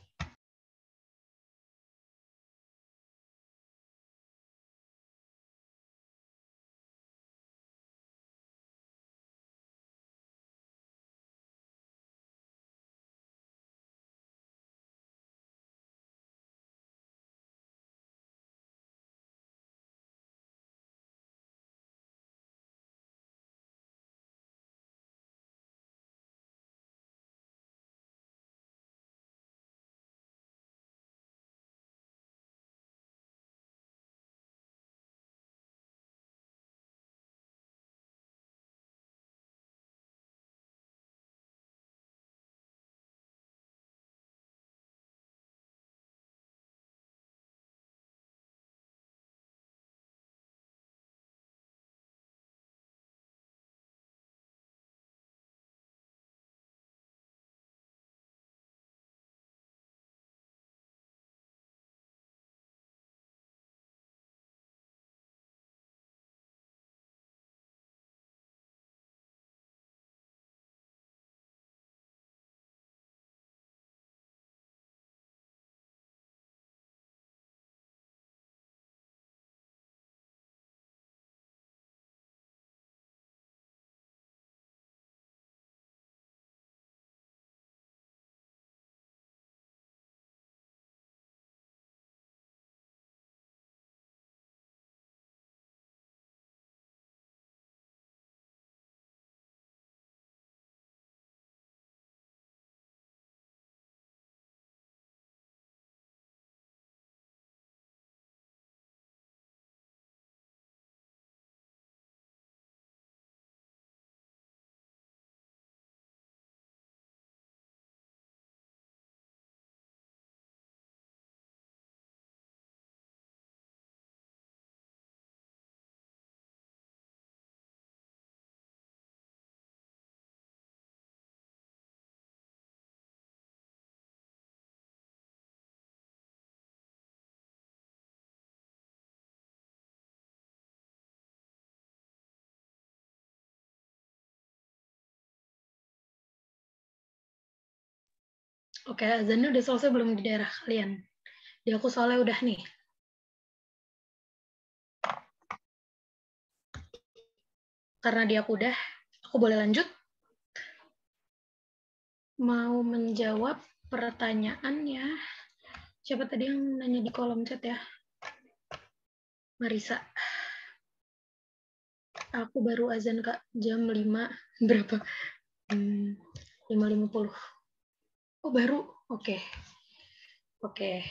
Oke, azannya udah selesai belum di daerah kalian? Di aku soalnya udah nih. Karena di aku udah, aku boleh lanjut? Mau menjawab pertanyaannya. Siapa tadi yang nanya di kolom chat ya? Marisa. Aku baru azan Kak, jam 5. Berapa? 5.50. Oh baru? Oke. Oke.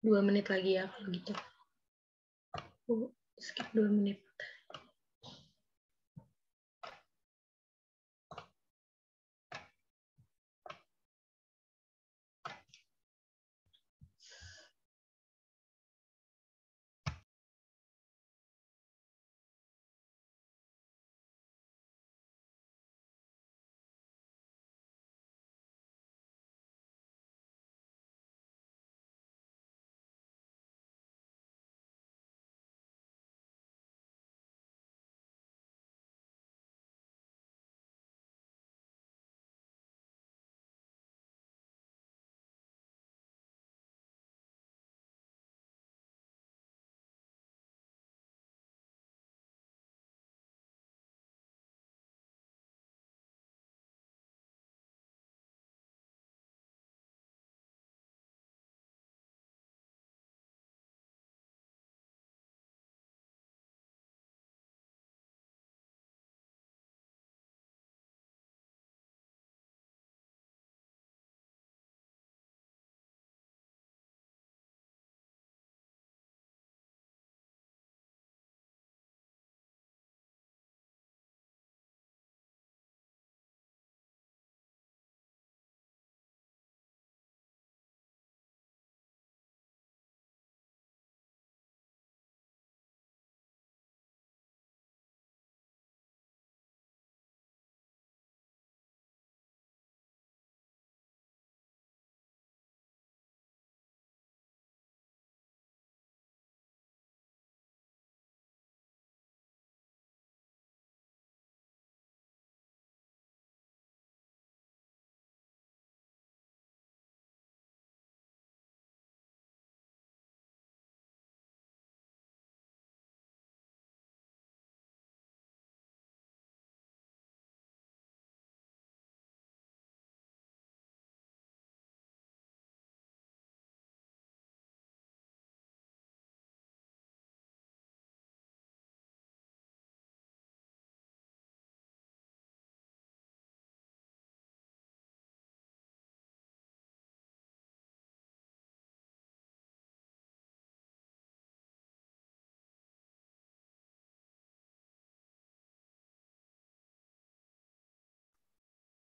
2 menit lagi ya kalau gitu. Skip 2 menit.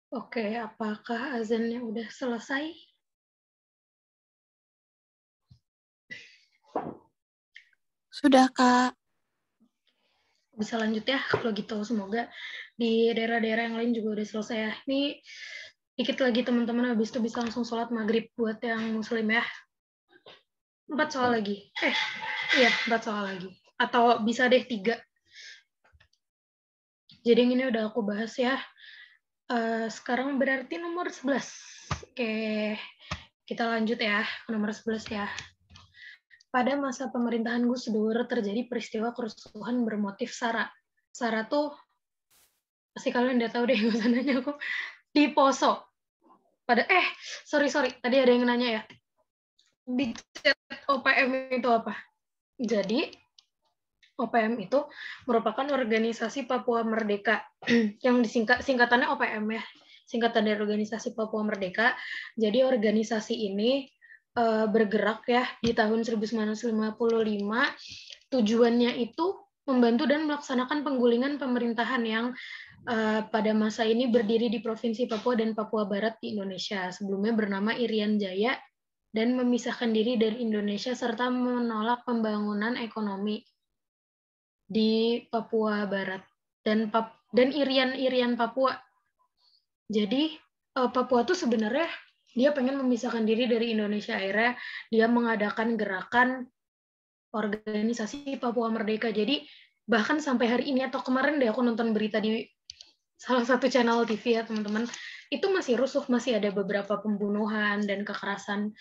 Oke, apakah azannya udah selesai? Sudah, Kak. Bisa lanjut ya, kalau gitu. Semoga di daerah-daerah yang lain juga udah selesai ya. Ini dikit lagi teman-teman, habis itu bisa langsung sholat maghrib buat yang muslim ya. 4 soal lagi. Iya, 4 soal lagi. Atau bisa deh 3. Jadi ini udah aku bahas ya. Sekarang berarti nomor 11. Oke, kita lanjut ya ke nomor 11 ya. Pada masa pemerintahan Gus Dur terjadi peristiwa kerusuhan bermotif SARA. SARA tuh pasti kalian udah tahu deh, gak usah nanya aku. Di Poso. Sorry, tadi ada yang nanya ya. Di chat OPM itu apa? Jadi OPM itu merupakan organisasi Papua Merdeka yang singkatannya OPM ya, singkatan dari organisasi Papua Merdeka. Jadi organisasi ini bergerak ya di tahun 1955. Tujuannya itu membantu dan melaksanakan penggulingan pemerintahan yang pada masa ini berdiri di Provinsi Papua dan Papua Barat di Indonesia. Sebelumnya bernama Irian Jaya dan memisahkan diri dari Indonesia serta menolak pembangunan ekonomi di Papua Barat dan Irian Papua. Jadi Papua tuh sebenarnya dia pengen memisahkan diri dari Indonesia. Akhirnya dia mengadakan gerakan organisasi Papua Merdeka. Jadi bahkan sampai hari ini atau kemarin deh aku nonton berita di salah satu channel TV ya teman-teman, itu masih rusuh, masih ada beberapa pembunuhan dan kekerasan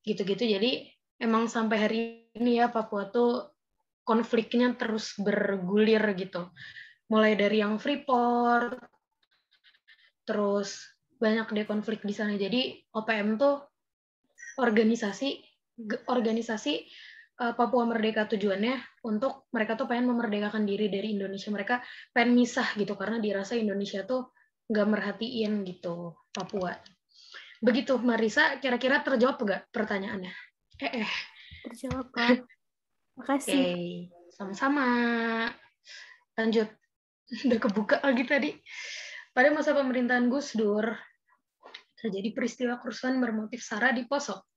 gitu-gitu. Jadi emang sampai hari ini ya Papua tuh konfliknya terus bergulir gitu. Mulai dari yang Freeport, terus banyak deh konflik di sana. Jadi OPM tuh organisasi Papua Merdeka tujuannya untuk mereka tuh pengen memerdekakan diri dari Indonesia. Mereka pengen misah gitu karena dirasa Indonesia tuh nggak merhatiin gitu Papua. Begitu Marisa, kira-kira terjawab nggak pertanyaannya? Terjawab, Kak. Makasih. Oke, sama-sama. Lanjut. Udah kebuka lagi tadi. Pada masa pemerintahan Gus Dur, terjadi peristiwa kerusuhan bermotif SARA di Poso.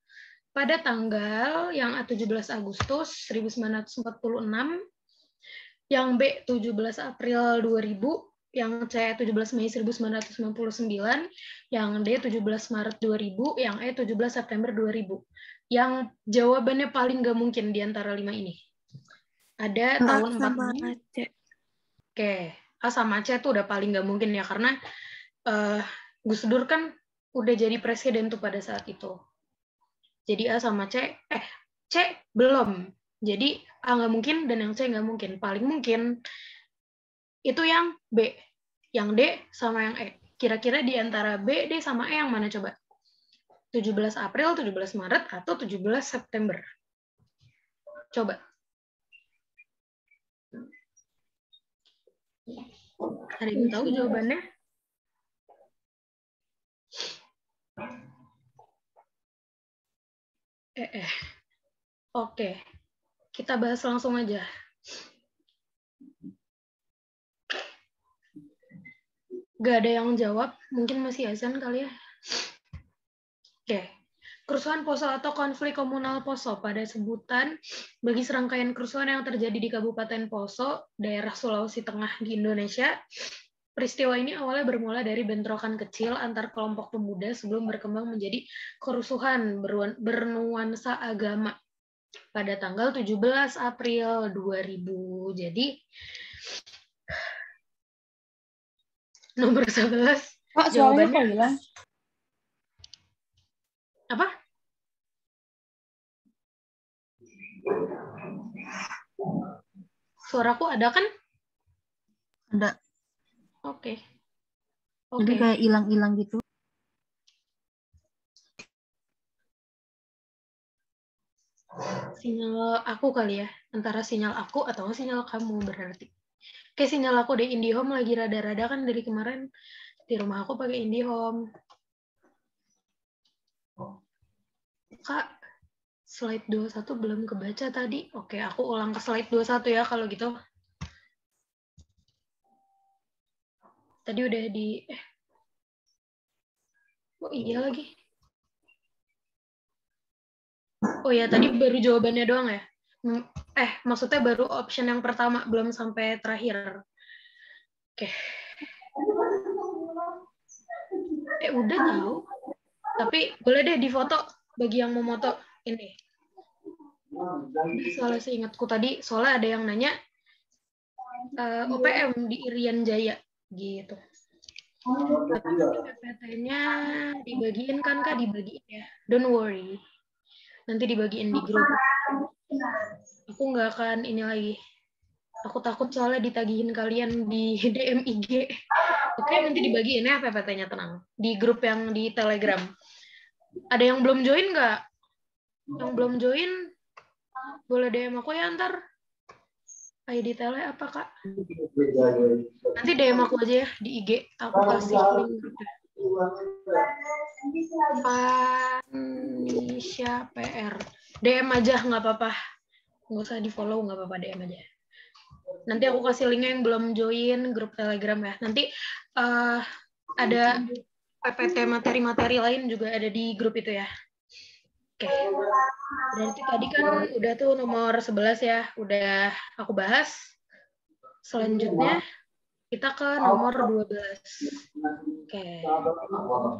Pada tanggal yang A 17 Agustus 1946, yang B 17 April 2000, yang C 17 Mei 1999, yang D 17 Maret 2000, yang E 17 September 2000. Yang jawabannya paling nggak mungkin di antara 5 ini. Ada tahun 46. Oke, A sama C tuh udah paling nggak mungkin ya, karena Gus Dur kan udah jadi presiden tuh pada saat itu. Jadi A sama C, C belum. Jadi A nggak mungkin dan yang C nggak mungkin. Paling mungkin itu yang B. Yang D sama yang E. Kira-kira di antara B, D, sama E yang mana coba? 17 April, 17 Maret, atau 17 September? Coba. Ada yang tahu jawabannya? Oke. Kita bahas langsung aja. Gak ada yang jawab, mungkin masih azan kali ya. Oke. Kerusuhan Poso atau konflik komunal Poso pada sebutan bagi serangkaian kerusuhan yang terjadi di Kabupaten Poso, daerah Sulawesi Tengah di Indonesia. Peristiwa ini awalnya bermula dari bentrokan kecil antar kelompok pemuda sebelum berkembang menjadi kerusuhan bernuansa agama pada tanggal 17 April 2000. Jadi nomor 11. Pak, jawabannya kok hilang? Apa? Suaraku ada kan? Ada. Oke. Jadi kayak hilang-hilang gitu. Sinyal aku kali ya. Antara sinyal aku atau sinyal kamu berarti. Kayak sinyal aku di IndiHome lagi rada-rada kan dari kemarin. Di rumah aku pakai IndiHome. Kak, slide 21 belum kebaca tadi. Oke, aku ulang ke slide 21 ya kalau gitu. Tadi udah di... Oh iya lagi. Oh ya, tadi baru jawabannya doang ya? Maksudnya baru option yang pertama, belum sampai terakhir. Oke. Udah tahu. Tapi boleh deh difoto bagi yang mau moto ini. Soalnya seingatku tadi, soalnya ada yang nanya OPM di Irian Jaya gitu. PPT-nya dibagiin kan Kak? Dibagiin ya. Don't worry. Nanti dibagiin di grup. Aku nggak akan ini lagi. Aku takut soalnya ditagihin kalian di DM IG. Oke, nanti dibagiin ya PPT-nya, tenang. Di grup yang di Telegram. Ada yang belum join nggak? Yang belum join, boleh DM aku ya ntar. ID tele apa, Kak? Nanti DM aku aja ya di IG. Aku kasih link grupnya. Panisha PR. DM aja, nggak apa-apa. Nggak usah di-follow, nggak apa-apa, DM aja. Nanti aku kasih linknya yang belum join grup Telegram ya. Nanti ada PPT materi-materi lain juga ada di grup itu ya. Oke. Berarti tadi kan udah tuh nomor 11 ya, udah aku bahas. Selanjutnya kita ke nomor 12. Oke.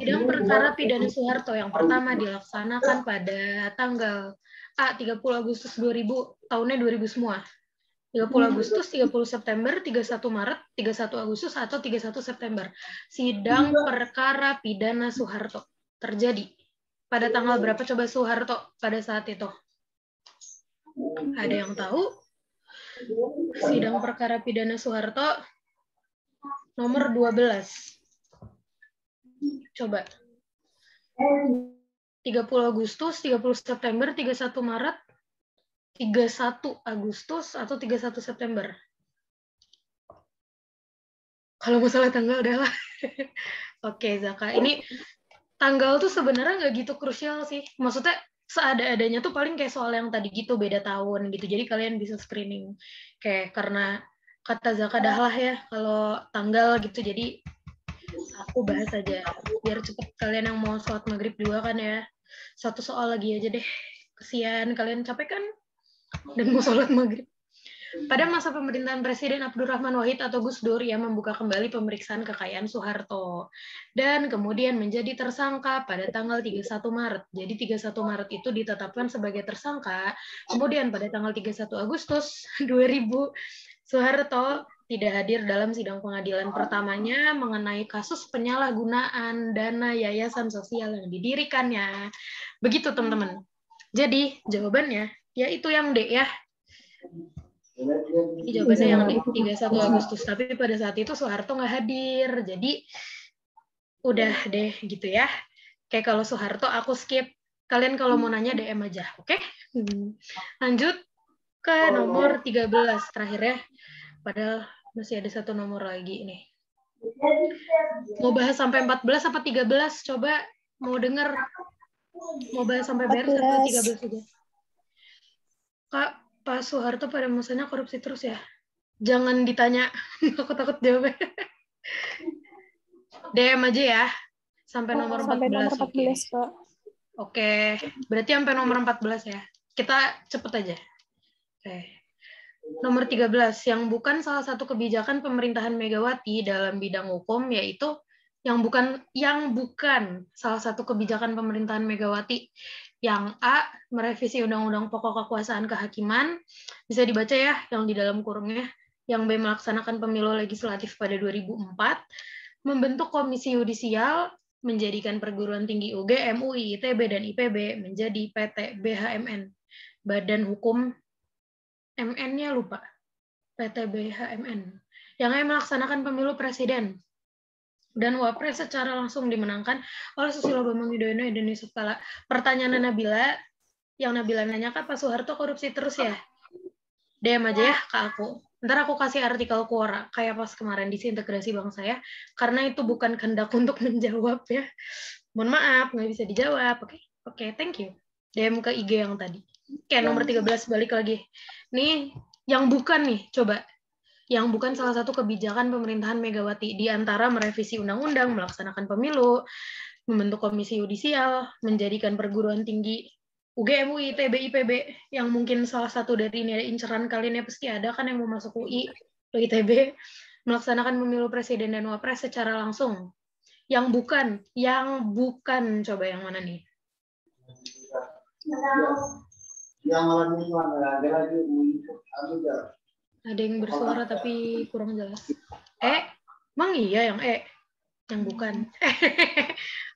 Sidang perkara pidana Soeharto yang pertama dilaksanakan pada tanggal 30 Agustus 2000, tahunnya 2000 semua. 30 Agustus, 30 September, 31 Maret, 31 Agustus, atau 31 September. Sidang perkara pidana Soeharto terjadi pada tanggal berapa coba Soeharto pada saat itu? Ada yang tahu? Sidang perkara pidana Soeharto nomor 12. Coba. 30 Agustus, 30 September, 31 Maret, 31 Agustus, atau 31 September? Kalau masalah tanggal udahlah. Oke, Zaka. Ini tanggal tuh sebenarnya nggak gitu krusial sih. Maksudnya seada-adanya tuh paling kayak soal yang tadi gitu, beda tahun gitu. Jadi kalian bisa screening. Kayak karena kata Zaka dah lah ya, kalau tanggal gitu. Jadi aku bahas aja. Biar cepet kalian yang mau sholat maghrib juga kan ya. Satu soal lagi aja deh. Kesian, kalian capek kan? Dan mau sholat maghrib. Pada masa pemerintahan Presiden Abdurrahman Wahid atau Gus Dur, ia membuka kembali pemeriksaan kekayaan Soeharto dan kemudian menjadi tersangka pada tanggal 31 Maret. Jadi 31 Maret itu ditetapkan sebagai tersangka. Kemudian pada tanggal 31 Agustus 2000, Soeharto tidak hadir dalam sidang pengadilan pertamanya mengenai kasus penyalahgunaan dana yayasan sosial yang didirikannya. Begitu teman-teman. Jadi jawabannya yaitu yang D ya. Jawabannya yang 31 Agustus, tapi pada saat itu Soeharto nggak hadir, jadi udah deh gitu ya. Kayak kalau Soeharto aku skip, kalian kalau mau nanya DM aja, oke? Lanjut ke nomor 13 terakhir ya, padahal masih ada satu nomor lagi nih. Mau bahas sampai 14 apa 13? Coba mau denger, mau bahas sampai beres atau 13 aja? Kak, Pak Soeharto pada masanya korupsi terus ya? Jangan ditanya, aku takut jawabnya. DM aja ya, sampai nomor 14. Sampai nomor 14, Pak. Oke, berarti sampai nomor 14 ya. Kita cepet aja. Oke. Nomor 13, yang bukan salah satu kebijakan pemerintahan Megawati dalam bidang hukum, yaitu yang bukan salah satu kebijakan pemerintahan Megawati. Yang A, merevisi Undang-Undang Pokok Kekuasaan Kehakiman, bisa dibaca ya, yang di dalam kurungnya. Yang B, melaksanakan pemilu legislatif pada 2004, membentuk komisi yudisial, menjadikan perguruan tinggi UGM, UI, ITB, dan IPB menjadi PT BHMN, Badan Hukum MN-nya lupa, PT BHMN. Yang E, melaksanakan pemilu presiden dan wapres secara langsung dimenangkan oleh Susilo Bambang Yudhoyono dan Yusuf Kala. Pertanyaan Nabila, yang Nabila nanya, Kak, Pak Soeharto korupsi terus ya? DM aja ya ke aku. Ntar aku kasih artikel Quora, kayak pas kemarin disintegrasi bangsa ya, karena itu bukan kehendak untuk menjawab ya. Mohon maaf, nggak bisa dijawab. Oke, thank you. DM ke IG yang tadi. Oke, nomor 13 balik lagi. Nih, yang bukan nih, coba. Yang bukan salah satu kebijakan pemerintahan Megawati, di antara merevisi undang-undang, melaksanakan pemilu, membentuk komisi yudisial, menjadikan perguruan tinggi UGM, UI, ITB, IPB, yang mungkin salah satu dari ini ada inceran kalian ya, pasti ada kan yang mau masuk UI atau ITB, melaksanakan pemilu presiden dan wapres secara langsung. Yang bukan, coba yang mana nih? Ada yang bersuara tapi kurang jelas. Emang iya yang yang bukan.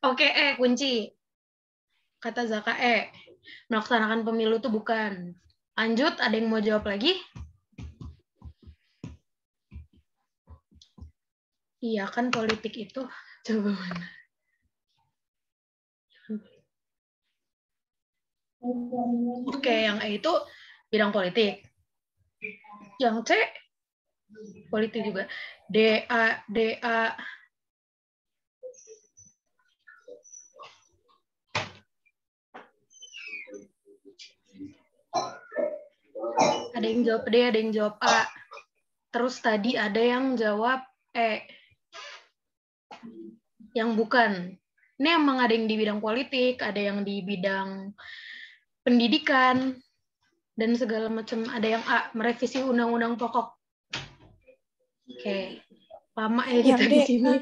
Oke, kunci. Kata Zaka melaksanakan pemilu itu bukan. Lanjut, ada yang mau jawab lagi? Iya kan politik itu. Coba mana? Oke, yang E itu bidang politik. Yang C politik juga. DA. Ada yang jawab D, ada yang jawab A. Terus tadi ada yang jawab E. Yang bukan. Ini emang ada yang di bidang politik, ada yang di bidang pendidikan, dan segala macam. Ada yang A, merevisi undang-undang pokok. Oke. Lama ya kita di sini.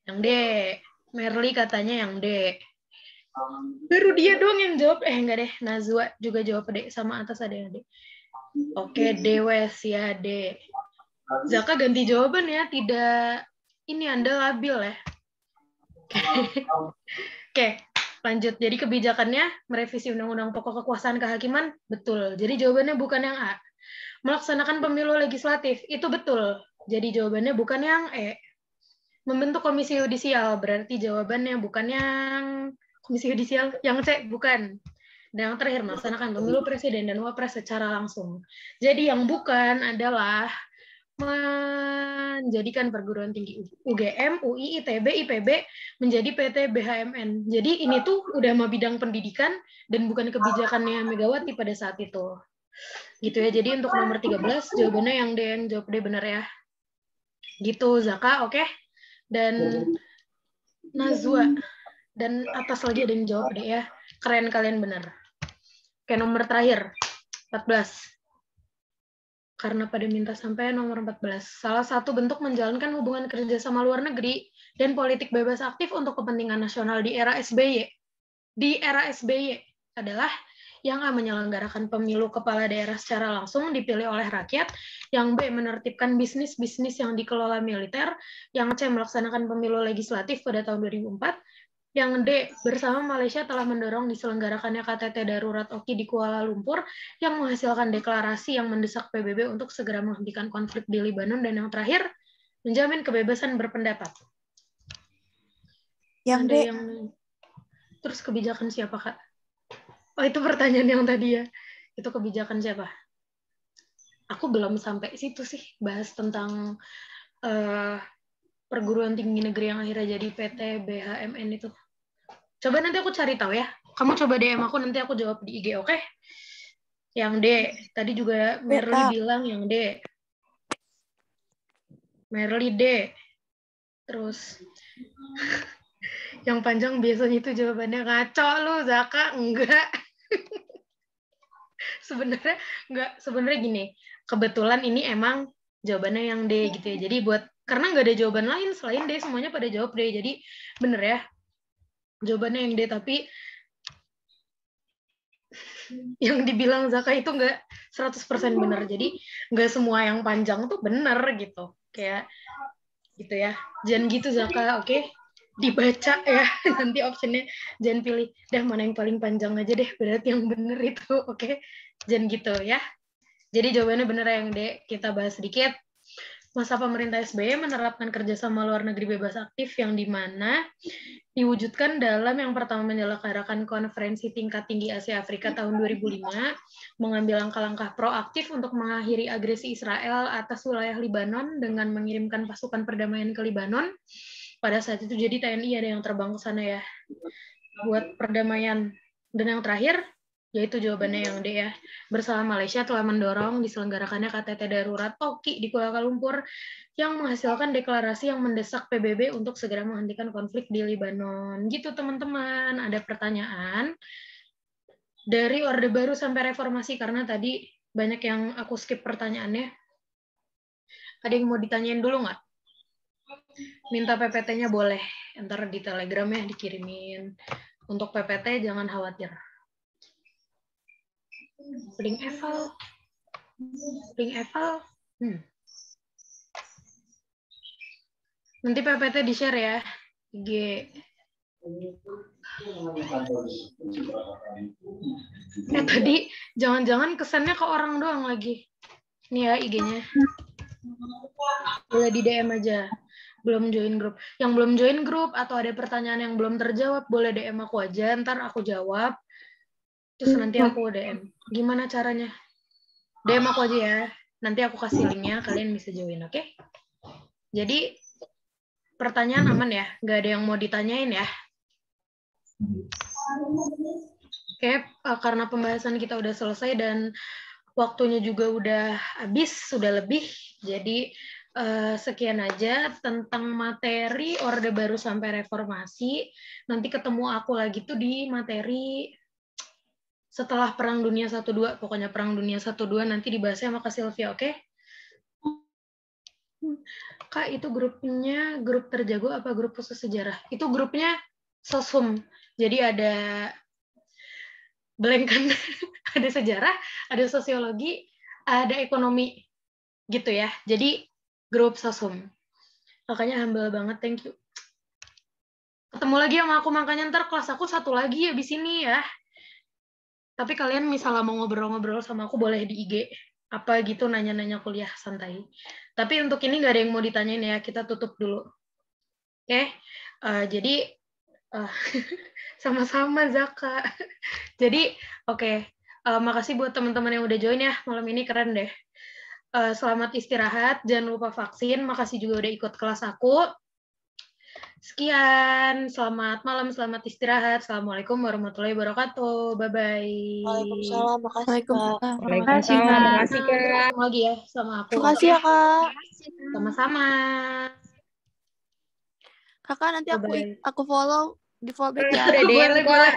Yang D. Merly katanya yang D. Baru dia doang yang jawab. Enggak deh. Nazwa juga jawab D. Sama atas ada yang D. Oke, Dewes ya, D. Zaka ganti jawaban ya, tidak ini Anda labil ya. Oke, lanjut. Jadi kebijakannya merevisi Undang-Undang Pokok Kekuasaan Kehakiman, betul. Jadi jawabannya bukan yang A. Melaksanakan pemilu legislatif, itu betul. Jadi jawabannya bukan yang E. Membentuk komisi yudisial, berarti jawabannya bukan yang komisi yudisial, yang C, bukan. Dan yang terakhir, melaksanakan pemilu presiden dan wapres secara langsung. Jadi yang bukan adalah menjadikan perguruan tinggi UGM, UI, ITB, IPB menjadi PT BHMN. Jadi ini tuh udah mah bidang pendidikan dan bukan kebijakannya Megawati pada saat itu. Gitu ya. Jadi untuk nomor 13 jawabannya yang D, yang jawab D benar ya. Gitu Zaka, oke. Dan Nazwa dan atas lagi ada yang jawab deh ya. Keren kalian benar. Oke, nomor terakhir 14. Karena pada minta sampai nomor 14. Salah satu bentuk menjalankan hubungan kerjasama luar negeri dan politik bebas aktif untuk kepentingan nasional di era SBY. Di era SBY adalah yang A, menyelenggarakan pemilu kepala daerah secara langsung dipilih oleh rakyat, yang B, menertibkan bisnis-bisnis yang dikelola militer, yang C, melaksanakan pemilu legislatif pada tahun 2004, yang D, bersama Malaysia telah mendorong diselenggarakannya KTT darurat OKI di Kuala Lumpur yang menghasilkan deklarasi yang mendesak PBB untuk segera menghentikan konflik di Libanon, dan yang terakhir, menjamin kebebasan berpendapat. Yang D. Terus kebijakan siapa, Kak? Oh, itu pertanyaan yang tadi ya. Itu kebijakan siapa? Aku belum sampai situ sih, bahas tentang perguruan tinggi negeri yang akhirnya jadi PT BHMN itu. Coba nanti aku cari tahu ya. Kamu coba DM aku, nanti aku jawab di IG, oke? Yang D. Tadi juga Merly bilang yang D. Merly D. Terus yang panjang biasanya itu jawabannya ngaco lu, Zaka. Enggak. Sebenarnya gini. Kebetulan ini emang jawabannya yang D gitu ya. Jadi karena nggak ada jawaban lain selain D, semuanya pada jawab D. Jadi bener ya. Jawabannya yang D, tapi yang dibilang Zaka itu nggak 100% benar. Jadi nggak semua yang panjang tuh benar gitu. Kayak gitu ya. Jangan gitu Zaka, oke? Dibaca ya. Nanti optionnya jangan pilih, dah mana yang paling panjang aja deh. Berarti yang benar itu, oke? Jangan gitu ya. Jadi jawabannya benar yang D. Kita bahas sedikit. Masa pemerintah SBY menerapkan kerjasama luar negeri bebas aktif yang dimana diwujudkan dalam yang pertama menyelenggarakan konferensi tingkat tinggi Asia Afrika tahun 2005, mengambil langkah-langkah proaktif untuk mengakhiri agresi Israel atas wilayah Libanon dengan mengirimkan pasukan perdamaian ke Libanon. Pada saat itu jadi TNI ada yang terbang ke sana ya, buat perdamaian. Dan yang terakhir, yaitu jawabannya yang D ya. Bersama Malaysia telah mendorong diselenggarakannya KTT darurat OKI di Kuala Lumpur yang menghasilkan deklarasi yang mendesak PBB untuk segera menghentikan konflik di Libanon. Gitu teman-teman. Ada pertanyaan dari Orde Baru sampai Reformasi karena tadi banyak yang aku skip pertanyaannya. Ada yang mau ditanyain dulu nggak? Minta PPT-nya boleh. Ntar di Telegram ya dikirimin. Untuk PPT jangan khawatir. Link eval. Nanti PPT di-share ya. IG. Tadi jangan-jangan kesannya ke orang doang lagi. Nih ya IG-nya. Boleh di DM aja. Belum join grup. Yang belum join grup atau ada pertanyaan yang belum terjawab, boleh DM aku aja. Ntar aku jawab. Terus nanti aku DM. Gimana caranya? DM aku aja ya. Nanti aku kasih linknya, kalian bisa join, oke? Jadi, pertanyaan aman ya? Nggak ada yang mau ditanyain ya? Oke, karena pembahasan kita udah selesai dan waktunya juga udah habis, sudah lebih. Jadi, sekian aja tentang materi Orde Baru sampai Reformasi. Nanti ketemu aku lagi tuh di materi setelah Perang Dunia 1-2, pokoknya Perang Dunia 1-2 nanti dibahasnya sama Kak Sylvia, oke? Kak, itu grupnya grup terjago apa grup khusus sejarah? Itu grupnya Soshum. Jadi ada blank kan, ada sejarah, ada sosiologi, ada ekonomi gitu ya. Jadi grup sosum. Makanya humble banget, thank you. Ketemu lagi sama aku, makanya ntar kelas aku 1 lagi abis ini ya. Tapi kalian misalnya mau ngobrol-ngobrol sama aku boleh di IG. Apa gitu, nanya-nanya kuliah santai. Tapi untuk ini nggak ada yang mau ditanyain ya, kita tutup dulu. Oke, jadi sama-sama Zaka. Jadi oke, makasih buat teman-teman yang udah join ya, malam ini keren deh. Selamat istirahat, jangan lupa vaksin, makasih juga udah ikut kelas aku. Sekian, selamat malam, selamat istirahat. Assalamualaikum warahmatullahi wabarakatuh. Bye-bye. Waalaikumsalam, makasih Kak. Waalaikumsalam. Makasih, Kak. Ketemu lagi ya sama aku. Makasih ya Kak. Sama-sama. Kakak nanti Bye-bye. aku follow di fallback ya. Udah DM, Boleh, Kak. boleh.